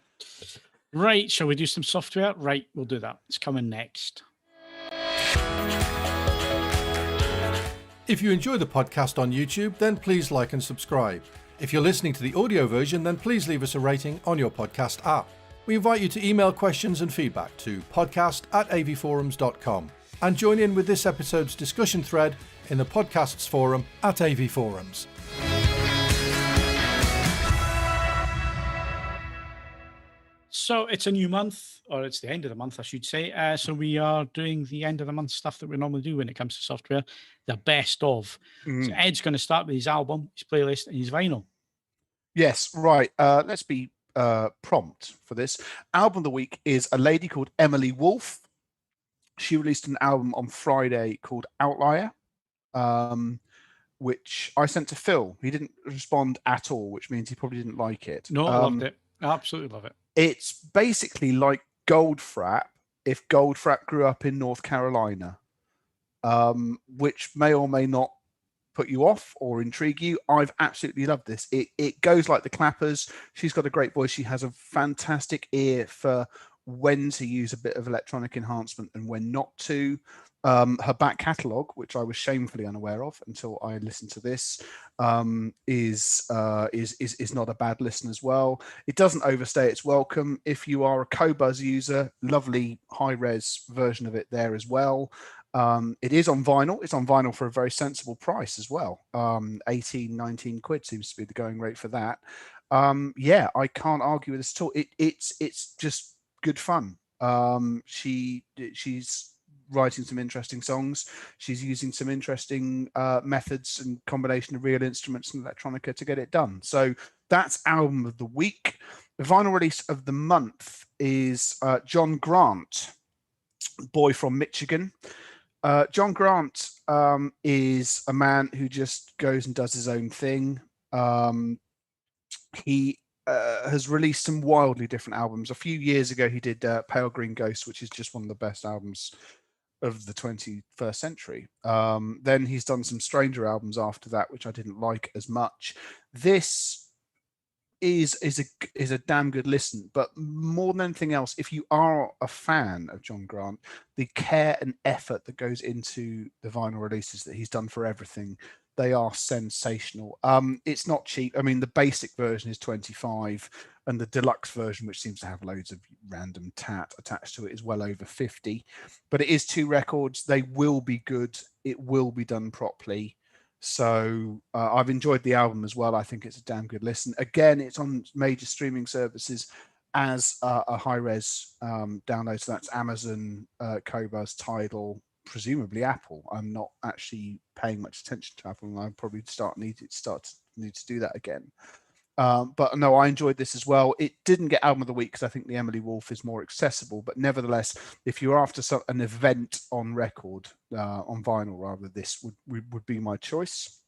Right. Shall we do some software? Right. We'll do that. It's coming next. If you enjoy the podcast on YouTube, then please like and subscribe. If you're listening to the audio version, then please leave us a rating on your podcast app. We invite you to email questions and feedback to podcast@avforums.com and join in with this episode's discussion thread in the podcasts forum at AV Forums. So it's a new month, or it's the end of the month, I should say. So we are doing the end of the month stuff that we normally do when it comes to software, the best of. So Ed's going to start with his album, his playlist, and his vinyl. Yes, right. Let's be prompt for this. Album of the week is a lady called Emily Wolfe. She released an album on Friday called Outlier, which I sent to Phil. He didn't respond at all, which means he probably didn't like it. No, I loved it. I absolutely love it. It's basically like Goldfrapp if Goldfrapp grew up in North Carolina, which may or may not put you off or intrigue you. I've absolutely loved this. It goes like the Clappers. She's got a great voice. She has a fantastic ear for when to use a bit of electronic enhancement and when not to. Her back catalogue, which I was shamefully unaware of until I listened to this, is not a bad listen as well. It doesn't overstay its welcome. If you are a Qobuz user, lovely high-res version of it there as well. It is on vinyl. It's on vinyl for a very sensible price as well. 18, 19 quid seems to be the going rate for that. Yeah, I can't argue with this at all. It's just good fun. She's writing some interesting songs. She's using some interesting methods and combination of real instruments and electronica to get it done. So that's album of the week. The vinyl release of the month is John Grant, boy from Michigan. John Grant is a man who just goes and does his own thing. He has released some wildly different albums. A few years ago, he did Pale Green Ghost, which is just one of the best albums of the 21st century. Then he's done some stranger albums after that, which I didn't like as much. This is a damn good listen, but more than anything else, if you are a fan of John Grant, the care and effort that goes into the vinyl releases that he's done for everything, they are sensational. It's not cheap. I mean, the basic version is 25, and the deluxe version, which seems to have loads of random tat attached to it, is well over 50. But it is 2 records. They will be good. It will be done properly. So I've enjoyed the album as well. I think it's a damn good listen. Again, it's on major streaming services as a high-res download. So that's Amazon, Qobuz, Tidal, presumably Apple. I'm not actually paying much attention to Apple, and I probably need to do that again. But no, I enjoyed this as well. It didn't get album of the week because I think the Emily Wolfe is more accessible. But nevertheless, if you're after an event on record, on vinyl rather, this would be my choice.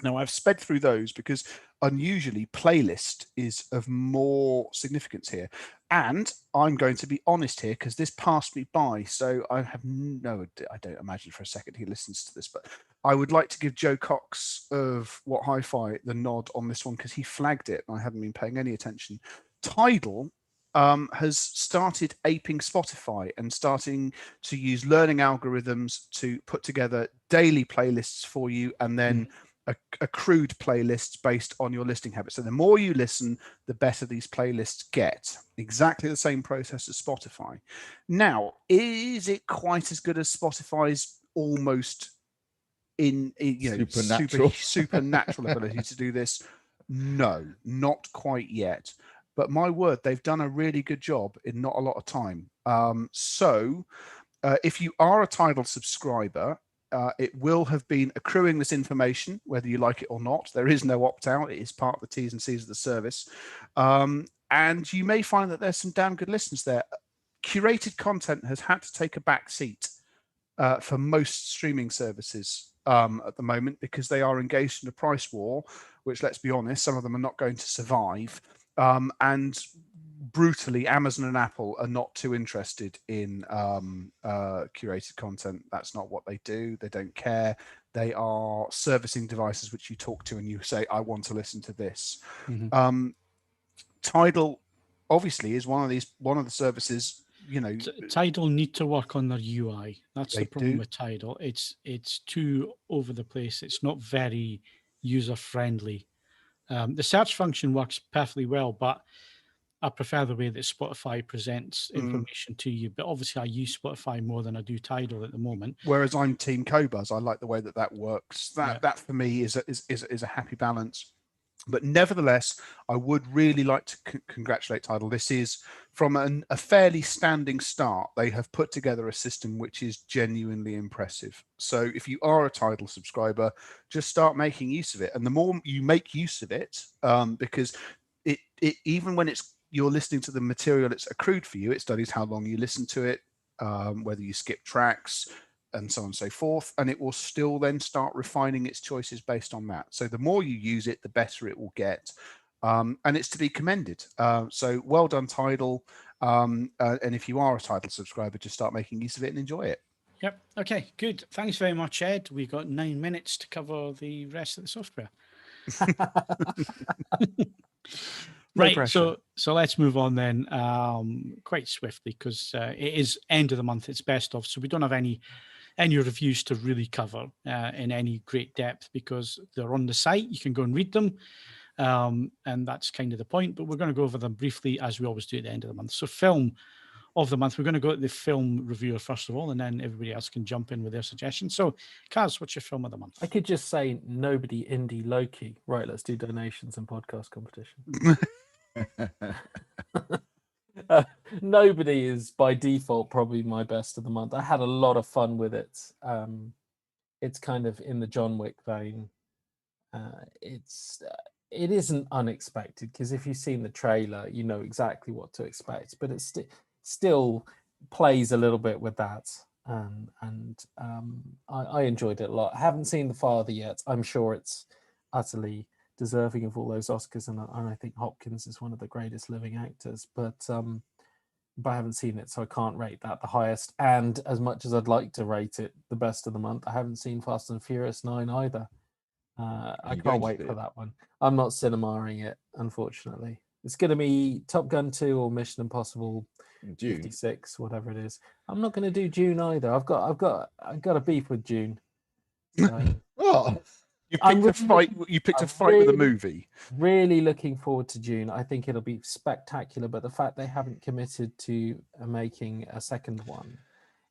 Now, I've sped through those because unusually playlist is of more significance here. And I'm going to be honest here because this passed me by. So I don't imagine for a second he listens to this, but I would like to give Joe Cox of What Hi-Fi the nod on this one because he flagged it and I hadn't been paying any attention. Tidal has started aping Spotify and starting to use learning algorithms to put together daily playlists for you and then accrued playlists based on your listening habits. So the more you listen, the better these playlists get. Exactly the same process as Spotify. Now, is it quite as good as Spotify's almost supernatural ability to do this? No, not quite yet. but my word, they've done a really good job in not a lot of time. If you are a Tidal subscriber, it will have been accruing this information, whether you like it or not. There is no opt-out. It is part of the T's and C's of the service. And you may find that there's some damn good listeners there. Curated content has had to take a back seat for most streaming services at the moment, because they are engaged in a price war, which, let's be honest, some of them are not going to survive. And brutally, Amazon and Apple are not too interested in curated content. That's not what they do. They don't care. They are servicing devices which you talk to and you say, I want to listen to this. Tidal obviously is one of the services, you know. Tidal need to work on their UI. That's the They problem do. with Tidal. It's too over the place. It's not very user friendly. The search function works perfectly well, but I prefer the way that Spotify presents information to you. But obviously, I use Spotify more than I do Tidal at the moment. Whereas I'm Team Cobuzz. I like the way that works. That for me is a happy balance. But nevertheless, I would really like to congratulate Tidal. This is from a fairly standing start. They have put together a system which is genuinely impressive. So if you are a Tidal subscriber, just start making use of it. And the more you make use of it, because it even when you're listening to the material it's accrued for you, it studies how long you listen to it, whether you skip tracks, and so on and so forth, and it will still then start refining its choices based on that. So the more you use it, the better it will get, and it's to be commended. So well done, Tidal, and if you are a Tidal subscriber, just start making use of it and enjoy it. Yep. Okay, good. Thanks very much, Ed. We've got 9 minutes to cover the rest of the software. Right, so let's move on then quite swiftly, because it is end of the month, it's best of, so we don't have any reviews to really cover in any great depth, because they're on the site. You can go and read them, and that's kind of the point, but we're going to go over them briefly as we always do at the end of the month. So film of the month, we're going to go at the film reviewer first of all, and then everybody else can jump in with their suggestions. So Kaz, what's your film of the month? I could just say nobody indie Loki. Right, let's do donations and podcast competition. Nobody is by default probably my best of the month. I had a lot of fun with it. It's kind of in the John Wick vein. It isn't unexpected, because if you've seen the trailer, you know exactly what to expect. But it still plays a little bit with that, and I enjoyed it a lot. I haven't seen The Father yet. I'm sure it's utterly deserving of all those Oscars, and I think Hopkins is one of the greatest living actors, but I haven't seen it, so I can't rate that the highest. And as much as I'd like to rate it the best of the month, I haven't seen Fast and Furious 9 either. I can't wait for that one. I'm not cinemaing it, unfortunately. It's going to be Top Gun 2 or Mission Impossible 56, whatever it is. I'm not going to do June either. I've got a beef with June. Oh. You picked a fight with a movie. Really looking forward to June. I think it'll be spectacular, but the fact they haven't committed to making a second one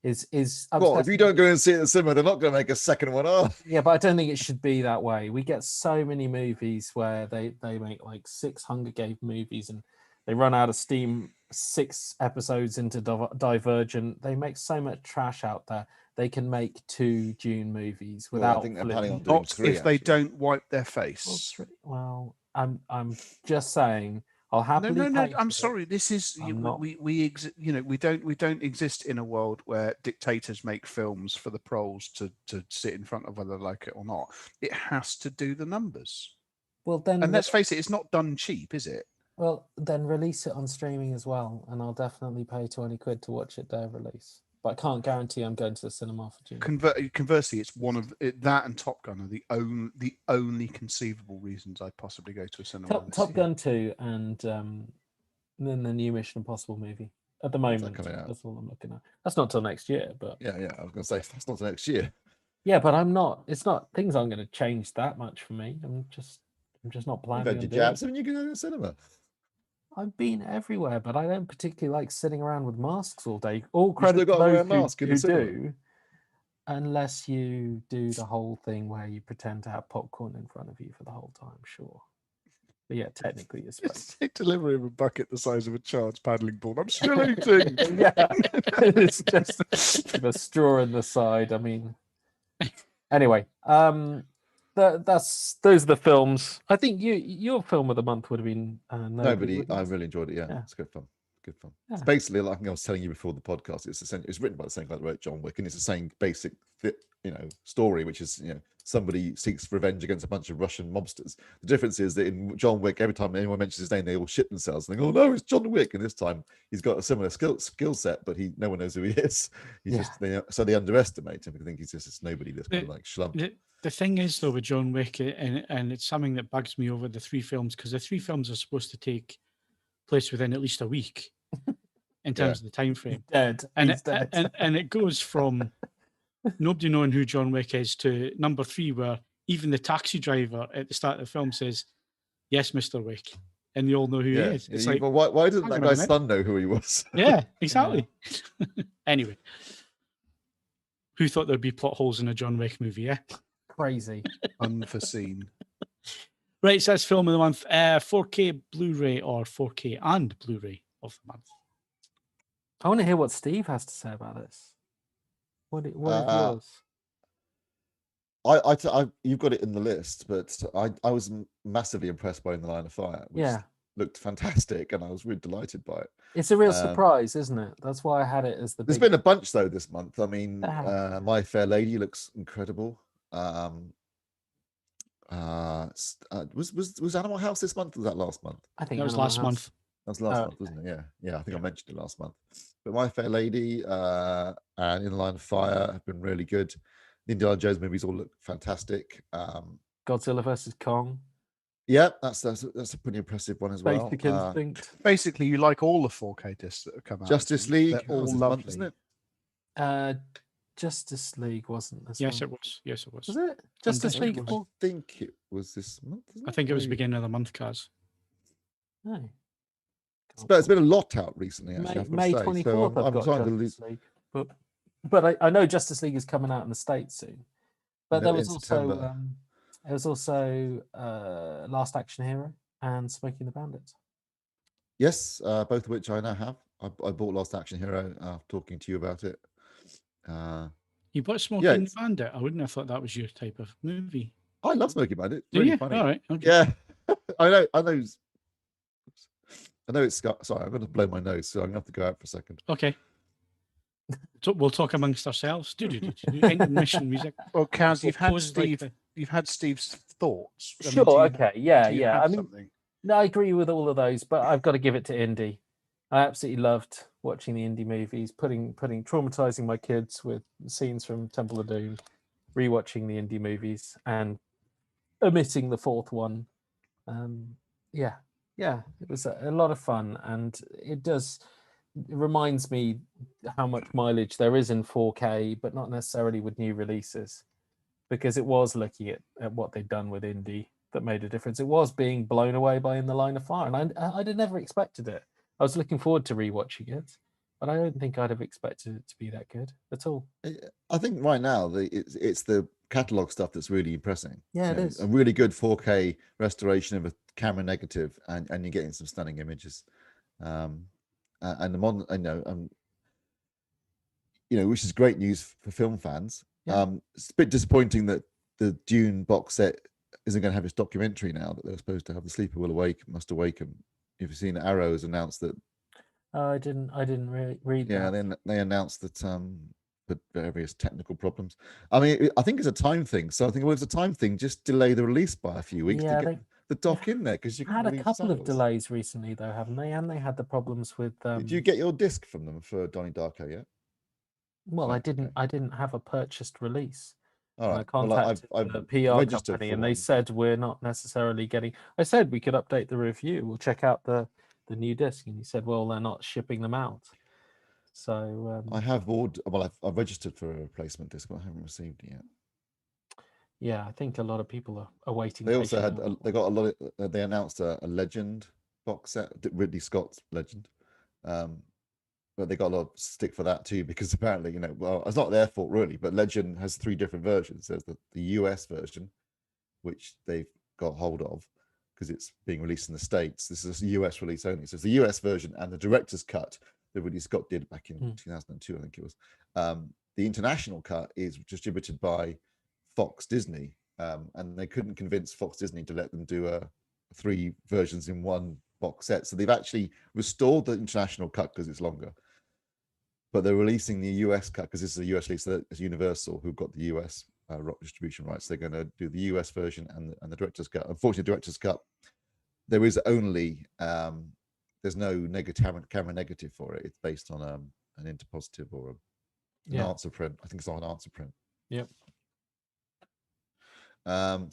is well, if you don't go and see it in the cinema, they're not going to make a second one up. Yeah, but I don't think it should be that way. We get so many movies where they make like 6 Hunger Games movies, and they run out of steam 6 episodes into Divergent. They make so much trash out there. They can make 2 June movies without. I think they're planning on doing not 3, if they don't wipe their face. Well, I'm just saying. I'll happily. No. I'm sorry. This is we don't exist in a world where dictators make films for the proles to sit in front of, whether they like it or not. It has to do the numbers. Well, then, and let's face it, it's not done cheap, is it? Well, then release it on streaming as well, and I'll definitely pay £20 to watch it day of release. But I can't guarantee I'm going to the cinema for June. Conversely, it's one of that and Top Gun are the only conceivable reasons I'd possibly go to a cinema. Top Gun 2 and then the new Mission Impossible movie. At the moment, that's all I'm looking at. That's not till next year, but yeah, I was going to say that's not till next year. Yeah, but I'm not. It's not. Things aren't going to change that much for me. I'm just not planning. You've had your jabs, and you can go to the cinema. I've been everywhere, but I don't particularly like sitting around with masks all day. All credit to those who do, unless you do the whole thing where you pretend to have popcorn in front of you for the whole time. Sure. But yeah, technically you're supposed They deliver him a bucket the size of a child's paddling board. I'm still eating. to. Yeah, it's just with a straw in the side. I mean, anyway, those are the films. I think your film of the month would have been Nobody. Nobody. I really enjoyed it. Yeah, Yeah. it's good fun. Good fun. Yeah. It's basically like I was telling you before the podcast. It's written by the same guy that wrote John Wick, and it's the same basic, story, which is somebody seeks revenge against a bunch of Russian mobsters. The difference is that in John Wick, every time anyone mentions his name, they all shit themselves and think, "Oh no, it's John Wick!" And this time he's got a similar skill set, but no one knows who he is. So they underestimate him because they think he's just this nobody that's kind of like schlump. The thing is, though, with John Wick, and it's something that bugs me over the 3 films, because the 3 films are supposed to take place within at least a week in terms of the time frame. Dead. And He's dead. and it goes from nobody knowing who John Wick is to number 3, where even the taxi driver at the start of the film says, "Yes, Mr. Wick," and you all know who he is. It's like, but why didn't that hang on a guy's minute. son know who he was? Yeah, exactly. Anyway, who thought there'd be plot holes in a John Wick movie? Yeah. Crazy. Unforeseen. Right, so that's film of the month. 4K Blu-ray or 4K and Blu-ray of the month. I want to hear what Steve has to say about this. What is yours? You've got it in the list, but I was massively impressed by In the Line of Fire, which looked fantastic, and I was really delighted by it. It's a real surprise, isn't it? That's why I had it as the. There's been a bunch though this month. I mean, My Fair Lady looks incredible. Was Animal House this month? Or was that last month? I think that was last month. That was last month, wasn't it? Yeah. I think I mentioned it last month. But My Fair Lady and In the Line of Fire have been really good. The Indiana Jones movies all look fantastic. Godzilla versus Kong. Yeah, that's a pretty impressive one as well. Basic Instinct. Basically, you like all the 4K discs that have come out. Justice League, they're all lovely, isn't it? Justice League wasn't this Yes, month. it was. Yes, it was. Was it? Justice League. I think it was this month. I think it was beginning of the month, Kaz. No. But it's been a lot out recently, actually. May 24th. I've got Justice League. But I know Justice League is coming out in the States soon. But there was also Last Action Hero and Smoking the Bandit. Yes, both of which I now have. I bought Last Action Hero after talking to you about it. You bought Smoking the Bandit? I wouldn't have thought that was your type of movie. I love Smoking Bandit. Do Really you? funny. All right. Okay. Yeah, I know. I know it's Scott. Sorry, I'm going to blow my nose, so I'm going to have to go out for a second. Okay. So we'll talk amongst ourselves. Intermission music. Well, Kaz, Like you've had Steve's thoughts. I mean, Sure. Okay. do Yeah. you Yeah. have I mean, something? no, I agree with all of those, but I've got to give it to Indy. I absolutely loved watching the Indy movies, traumatizing my kids with scenes from Temple of Doom, rewatching the Indy movies, and omitting the 4th one. It was a lot of fun, and it reminds me how much mileage there is in 4K, but not necessarily with new releases, because it was looking at what they'd done with Indy that made a difference. It was being blown away by In the Line of Fire, and I'd have never expected it. I was looking forward to rewatching it, but I don't think I'd have expected it to be that good at all. I think right now it's the catalog stuff that's really impressing. Yeah, it is a really good 4K restoration of a camera negative, and you're getting some stunning images. Which is great news for film fans. Yeah. It's a bit disappointing that the Dune box set isn't going to have its documentary now that they're supposed to have. The Sleeper Will Must Awaken. If you've seen Arrow has announced that. I didn't read. Yeah, that. then they announced that for various technical problems. I mean, I think it's a time thing. So I think, well, it's a time thing. Just delay the release by a few weeks to get the doc in there, because you had a couple of delays recently, though, haven't they? And they had the problems with. Did you get your disc from them for Donnie Darko yet? Well, I didn't. I didn't have a purchased release. All right. I contacted the PR company, and they said we're not necessarily getting. I said we could update the review. We'll check out the new disc, and he said, well, they're not shipping them out. So I have ordered. Well, I've registered for a replacement disc, but I haven't received it yet. Yeah, I think a lot of people are waiting. They also had. They announced a Legend box set, Ridley Scott's Legend. But they got a lot of stick for that too, because apparently, well, it's not their fault really, but Legend has 3 different versions. There's the US version, which they've got hold of. because it's being released in the States. This is a US release only. So it's the US version and the director's cut that Ridley Scott did back in 2002, I think it was. The international cut is distributed by Fox Disney, and they couldn't convince Fox Disney to let them do 3 versions in one box set. So they've actually restored the international cut because it's longer. But they're releasing the US cut because this is a US release. So it's Universal who've got the US rock distribution rights. They're going to do the US version and the director's cut. Unfortunately, the director's cut, there is only there's no camera negative for it. It's based on an interpositive or an answer print. I think it's on an answer print. Yep. They're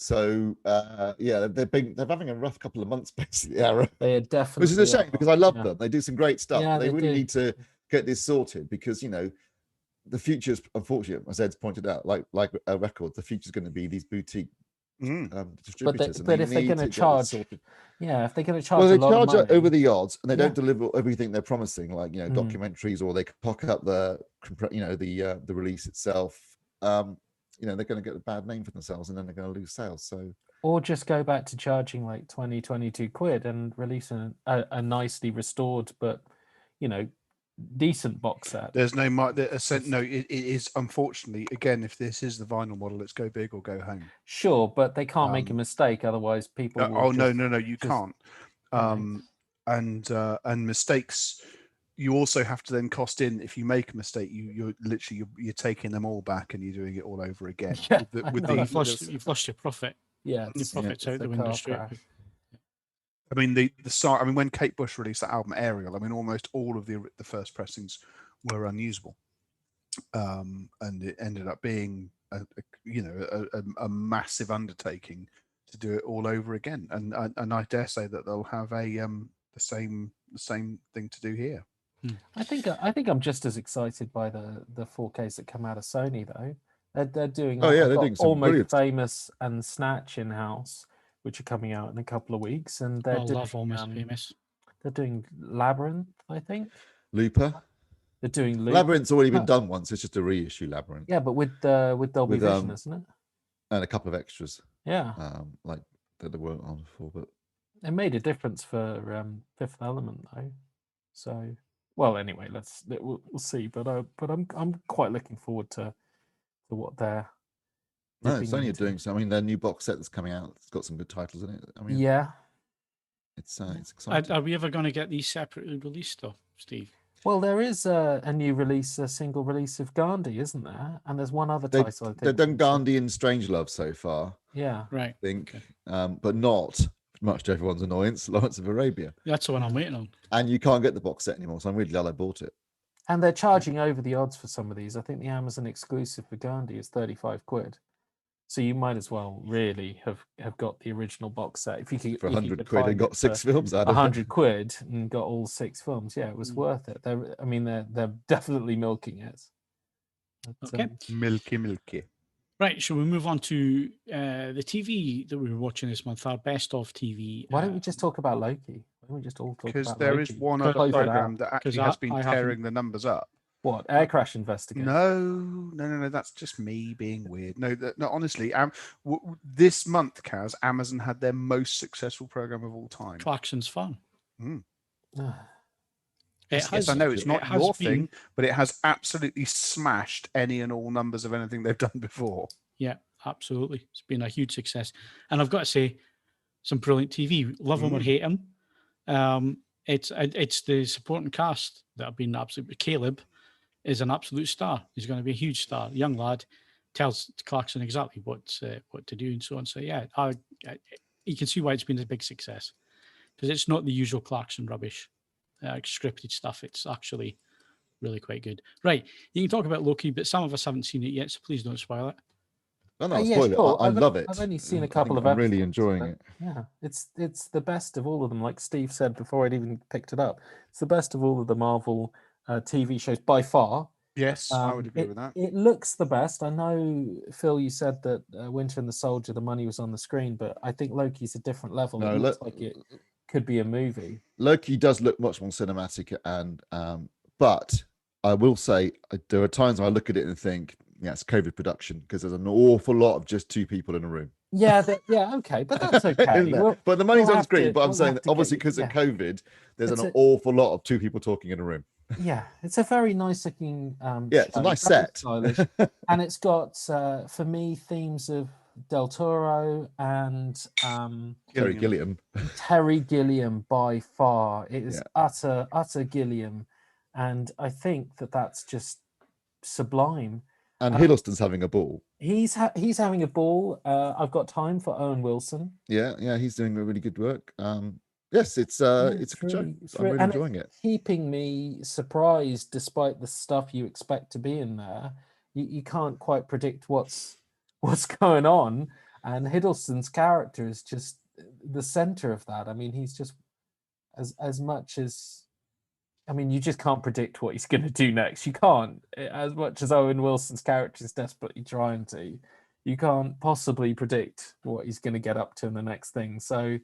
having a rough couple of months basically. They are definitely, which is a shame because I love them. They do some great stuff. Yeah, they really do. need to get this sorted because the future's, unfortunately, as Ed's pointed out, like a record, the future's going to be these boutique distributors. But if they're going to charge, if they're going to charge, well, they a lot charge of money, over the odds, and they don't deliver everything they're promising, like documentaries, or they cock up the release itself. They're going to get a bad name for themselves, and then they're going to lose sales. So, or just go back to charging like 22 quid and release a nicely restored but decent box set. There's no it is, unfortunately, again, if this is the vinyl model, it's go big or go home. Sure, but they can't make a mistake, otherwise people will no, you can't. And mistakes, you also have to then cost in. If you make a mistake, you're literally taking them all back and you're doing it all over again. You've lost your profit. Yeah, your profit's out the window straight. I mean, the song. I mean, when Kate Bush released that album Ariel, I mean, almost all of the first pressings were unusable, and it ended up being a massive undertaking to do it all over again. And I dare say that they'll have the same thing to do here. I think I'm just as excited by the 4Ks that come out of Sony though. They're doing they're doing some Almost brilliant. Famous and Snatch in house, which are coming out in a couple of weeks, and they're love Almost Famous. They're doing Labyrinth, I think. Looper. They're doing Looper. Labyrinth's already been done once. It's just a reissue Labyrinth. Yeah, but with Dolby Vision, isn't it? And a couple of extras. Yeah. Like that they weren't on before, but it made a difference for Fifth Element though. So, well, anyway, we'll see. But I'm quite looking forward to what they're. No, Sony are doing so. I mean, their new box set that's coming out, it's got some good titles in it. I mean, it's exciting. Are we ever going to get these separately released, though, Steve? Well, there is a new release, a single release of Gandhi, isn't there? And there's one other title. I think they've done Gandhi and Strangelove so far. Yeah, right. I think, but not much to everyone's annoyance. Lawrence of Arabia. That's the one I'm waiting on. And you can't get the box set anymore, so I'm really glad I bought it. And they're charging over the odds for some of these. I think the Amazon exclusive for Gandhi is 35 quid. So you might as well really have got the original box set. If you could, for 100 quid and got 6 films out of it. 100 quid and got all 6 films. Yeah, it was worth it. They're definitely milking it. But, okay. Milky. Right, shall we move on to the TV that we were watching this month, our best of TV? Why don't we just talk about Loki? Why don't we just all talk about Loki? Because there is one other program that actually has been tearing the numbers up. What, Air Crash Investigation? No. That's just me being weird. No. Honestly, this month, Kaz, Amazon had their most successful program of all time. Clarkson's Fun. Yes, I know it's not your thing, but it has absolutely smashed any and all numbers of anything they've done before. Yeah, absolutely. It's been a huge success, and I've got to say, some brilliant TV. Love them or hate them. It's the supporting cast that have been absolutely. Caleb is an absolute star. He's going to be a huge star. Young lad, tells Clarkson exactly what to do and so on. So yeah, you can see why it's been a big success, because it's not the usual Clarkson rubbish, scripted stuff. It's actually really quite good. Right, you can talk about Loki, but some of us haven't seen it yet, so please don't spoil it. No, spoil it. I love it. I've only seen a couple of I'm episodes. really enjoying it. Yeah, it's the best of all of them. Like Steve said before I'd even picked it up, it's the best of all of the Marvel TV shows by far. Yes, I would agree with that. It looks the best. I know, Phil, you said that Winter and the Soldier, the money was on the screen, but I think Loki's a different level. No, it looks like it could be a movie. Loki does look much more cinematic, and but I will say there are times when I look at it and think, yeah, it's COVID production, because there's an awful lot of just 2 people in a room. Yeah, okay, but that's okay. Isn't it? We'll- But the money's we'll on have screen. to- But I'm we'll saying, have to obviously, get- because of COVID, there's It's an a- awful lot of two people talking in a room. Yeah, it's a very nice looking. Yeah, it's a show, nice very set. stylish. And it's got, for me, themes of Del Toro and Terry Gilliam. Terry Gilliam by far. It is Yeah. utter Gilliam, and I think that's just sublime. And Hiddleston's having a ball. He's having a ball. I've got time for Owen Wilson. Yeah, he's doing really good work. Yes, it's a good show. I'm really enjoying it. Keeping me surprised despite the stuff you expect to be in there. You can't quite predict what's going on, and Hiddleston's character is just the center of that. I mean, he's just as much as, I mean, you just can't predict what he's going to do next. You can't, as much as Owen Wilson's character is desperately trying to. You can't possibly predict what he's going to get up to in the next thing. So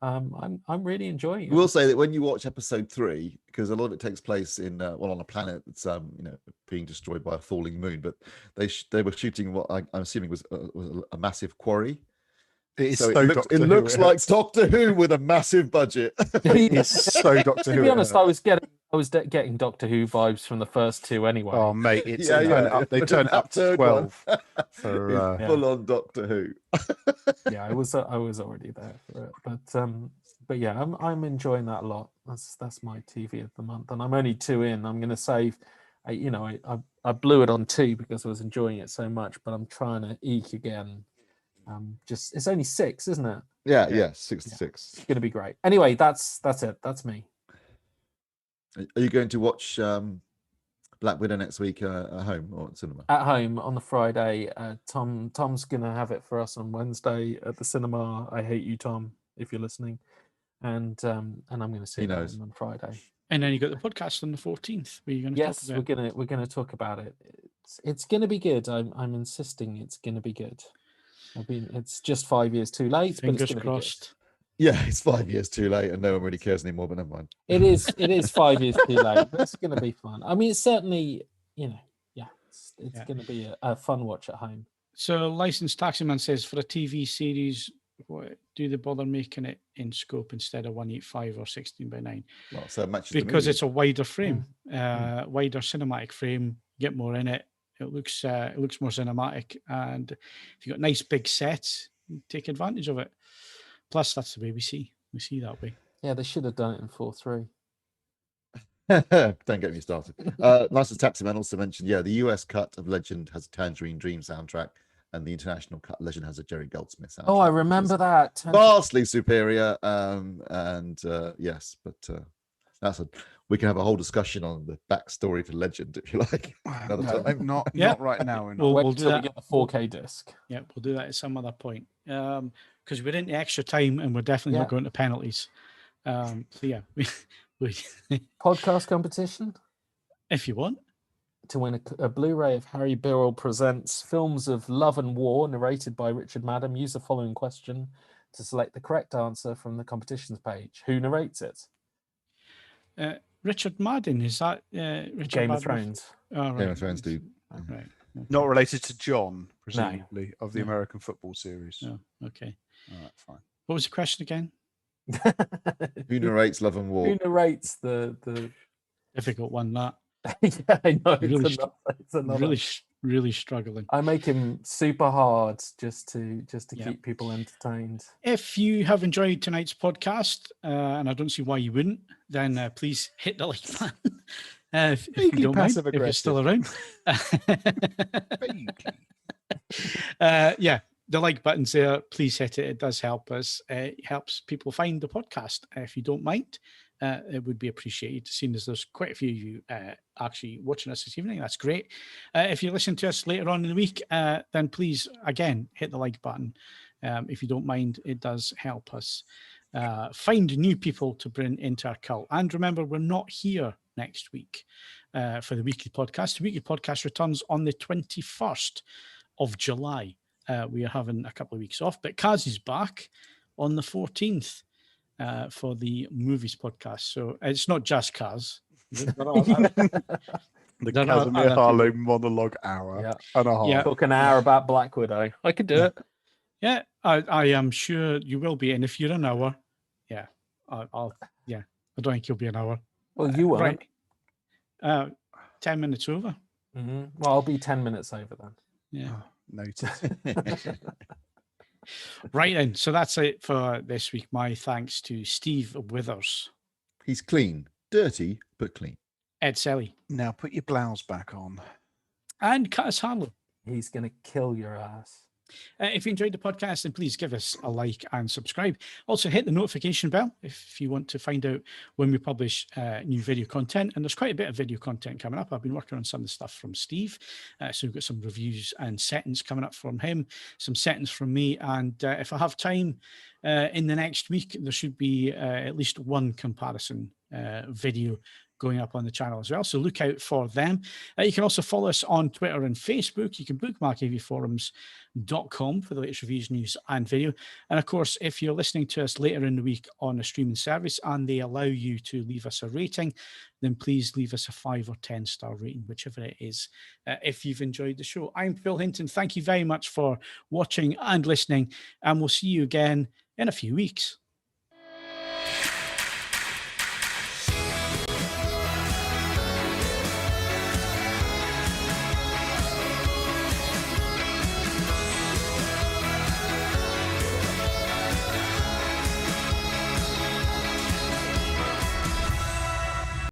I'm really enjoying it. I will say that when you watch episode 3, because a lot of it takes place in on a planet that's being destroyed by a falling moon, but they were shooting what I'm assuming was a massive quarry. It is So Doctor it Who, looks it like hurts. Doctor Who with a massive budget. It's so Doctor To Who. be it honest, hurts. I was getting Doctor Who vibes from the first 2 anyway. Oh mate, it's Yeah. they turn it up to Third one 12 for It's full on Doctor Who. Yeah, I was already there for it, but yeah, I'm enjoying that a lot. That's my TV of the month, and I'm only 2 in. I'm going to save. I blew it on 2 because I was enjoying it so much, but I'm trying to eke again. It's only 6, isn't it? Yeah, 6 to 6. It's going to be great. Anyway, that's it. That's me. Are you going to watch Black Widow next week at home or at cinema? At home on the Friday. Tom's going to have it for us on Wednesday at the cinema. I hate you, Tom, if you're listening. And I'm going to see it on Friday. And then you got the podcast on the 14th. Where you're going to Yes, talk about. we're gonna talk about it. It's gonna be good. I'm insisting it's gonna be good. I mean, it's just 5 years too late. Fingers but it's gonna crossed. Yeah, it's 5 years too late, and no one really cares anymore. But never mind. Be good. It is 5 years too late. But it's gonna be fun. I mean, it's certainly it's gonna be a fun watch at home. So licensed taximan says, for a TV series, what do they bother making it in scope instead of 185 or 16:9? Well, so it matches the Because movie. it's a wider frame, wider cinematic frame. Get more in it. It looks more cinematic, and if you've got nice big sets, take advantage of it. Plus, that's the way we see that way. Yeah, they should have done it in 4:3. Don't get me started. Licensed Taximan also mentioned, the US cut of Legend has a Tangerine Dream soundtrack, and the international cut Legend has a Jerry Goldsmith soundtrack. Oh, I remember that. Vastly superior, yes, but we can have a whole discussion on the backstory to Legend if you like another time. Not right now. We'll do till we that. get the 4K disc. Yeah, we'll do that at some other point. Because we're into extra time and we're definitely not going to penalties. So yeah, we Podcast competition if you want. to win a Blu-ray of Harry Birrell Presents Films of Love and War, narrated by Richard Madden. Use the following question to select the correct answer from the competitions page. Who narrates it? Richard Madden, is that Richard Game Madden? of Thrones. Oh, right. Game of Thrones do. Right. Not related to John, presumably, of the No. American football series. Oh, okay. All right, fine. What was the question again? Who narrates Love and War? Who narrates the Difficult one, that. Yeah, I know. Really It's another. Really struggling. I make him super hard just to Yeah. keep people entertained. If you have enjoyed tonight's podcast, and I don't see why you wouldn't, then please hit the like button. If you Vaguely don't mind, if you're passive-aggressive. still around. The like button's there. Please hit it. It does help us. It helps people find the podcast. If you don't mind, it would be appreciated, seeing as there's quite a few of you actually watching us this evening. That's great. If you listen to us later on in the week, then please, again, hit the like button. If you don't mind, it does help us find new people to bring into our cult. And remember, we're not here next week for the weekly podcast. The weekly podcast returns on the 21st of July. We are having a couple of weeks off, but Kaz is back on the 14th for the movies podcast. So it's not just Kaz. The There are Casimir other Harlow monologue hour Yeah. and a half. Yeah. Talk an hour about Black Widow. I could do it. Yeah, I am sure you will be. And if you're an hour, yeah, I don't think you'll be an hour. Well, you won't. Right. 10 minutes over. Well, I'll be 10 minutes over then. Yeah. Oh, noted. Right then. So that's it for this week. My thanks to Steve Withers. He's clean, dirty, but clean. Ed Selley. Now put your blouse back on. And Curtis Harlow. He's going to kill your ass. If you enjoyed the podcast, then please give us a like and subscribe. Also, hit the notification bell if you want to find out when we publish new video content. And there's quite a bit of video content coming up. I've been working on some of the stuff from Steve. So we've got some reviews and settings coming up from him, some settings from me. And if I have time in the next week, there should be at least one comparison video going up on the channel as well. So look out for them. You can also follow us on Twitter and Facebook. You can bookmark avforums.com for the latest reviews, news, and video. And of course, if you're listening to us later in the week on a streaming service and they allow you to leave us a rating, then please leave us a 5 or 10 star rating, whichever it is, if you've enjoyed the show. I'm Phil Hinton. Thank you very much for watching and listening, and we'll see you again in a few weeks.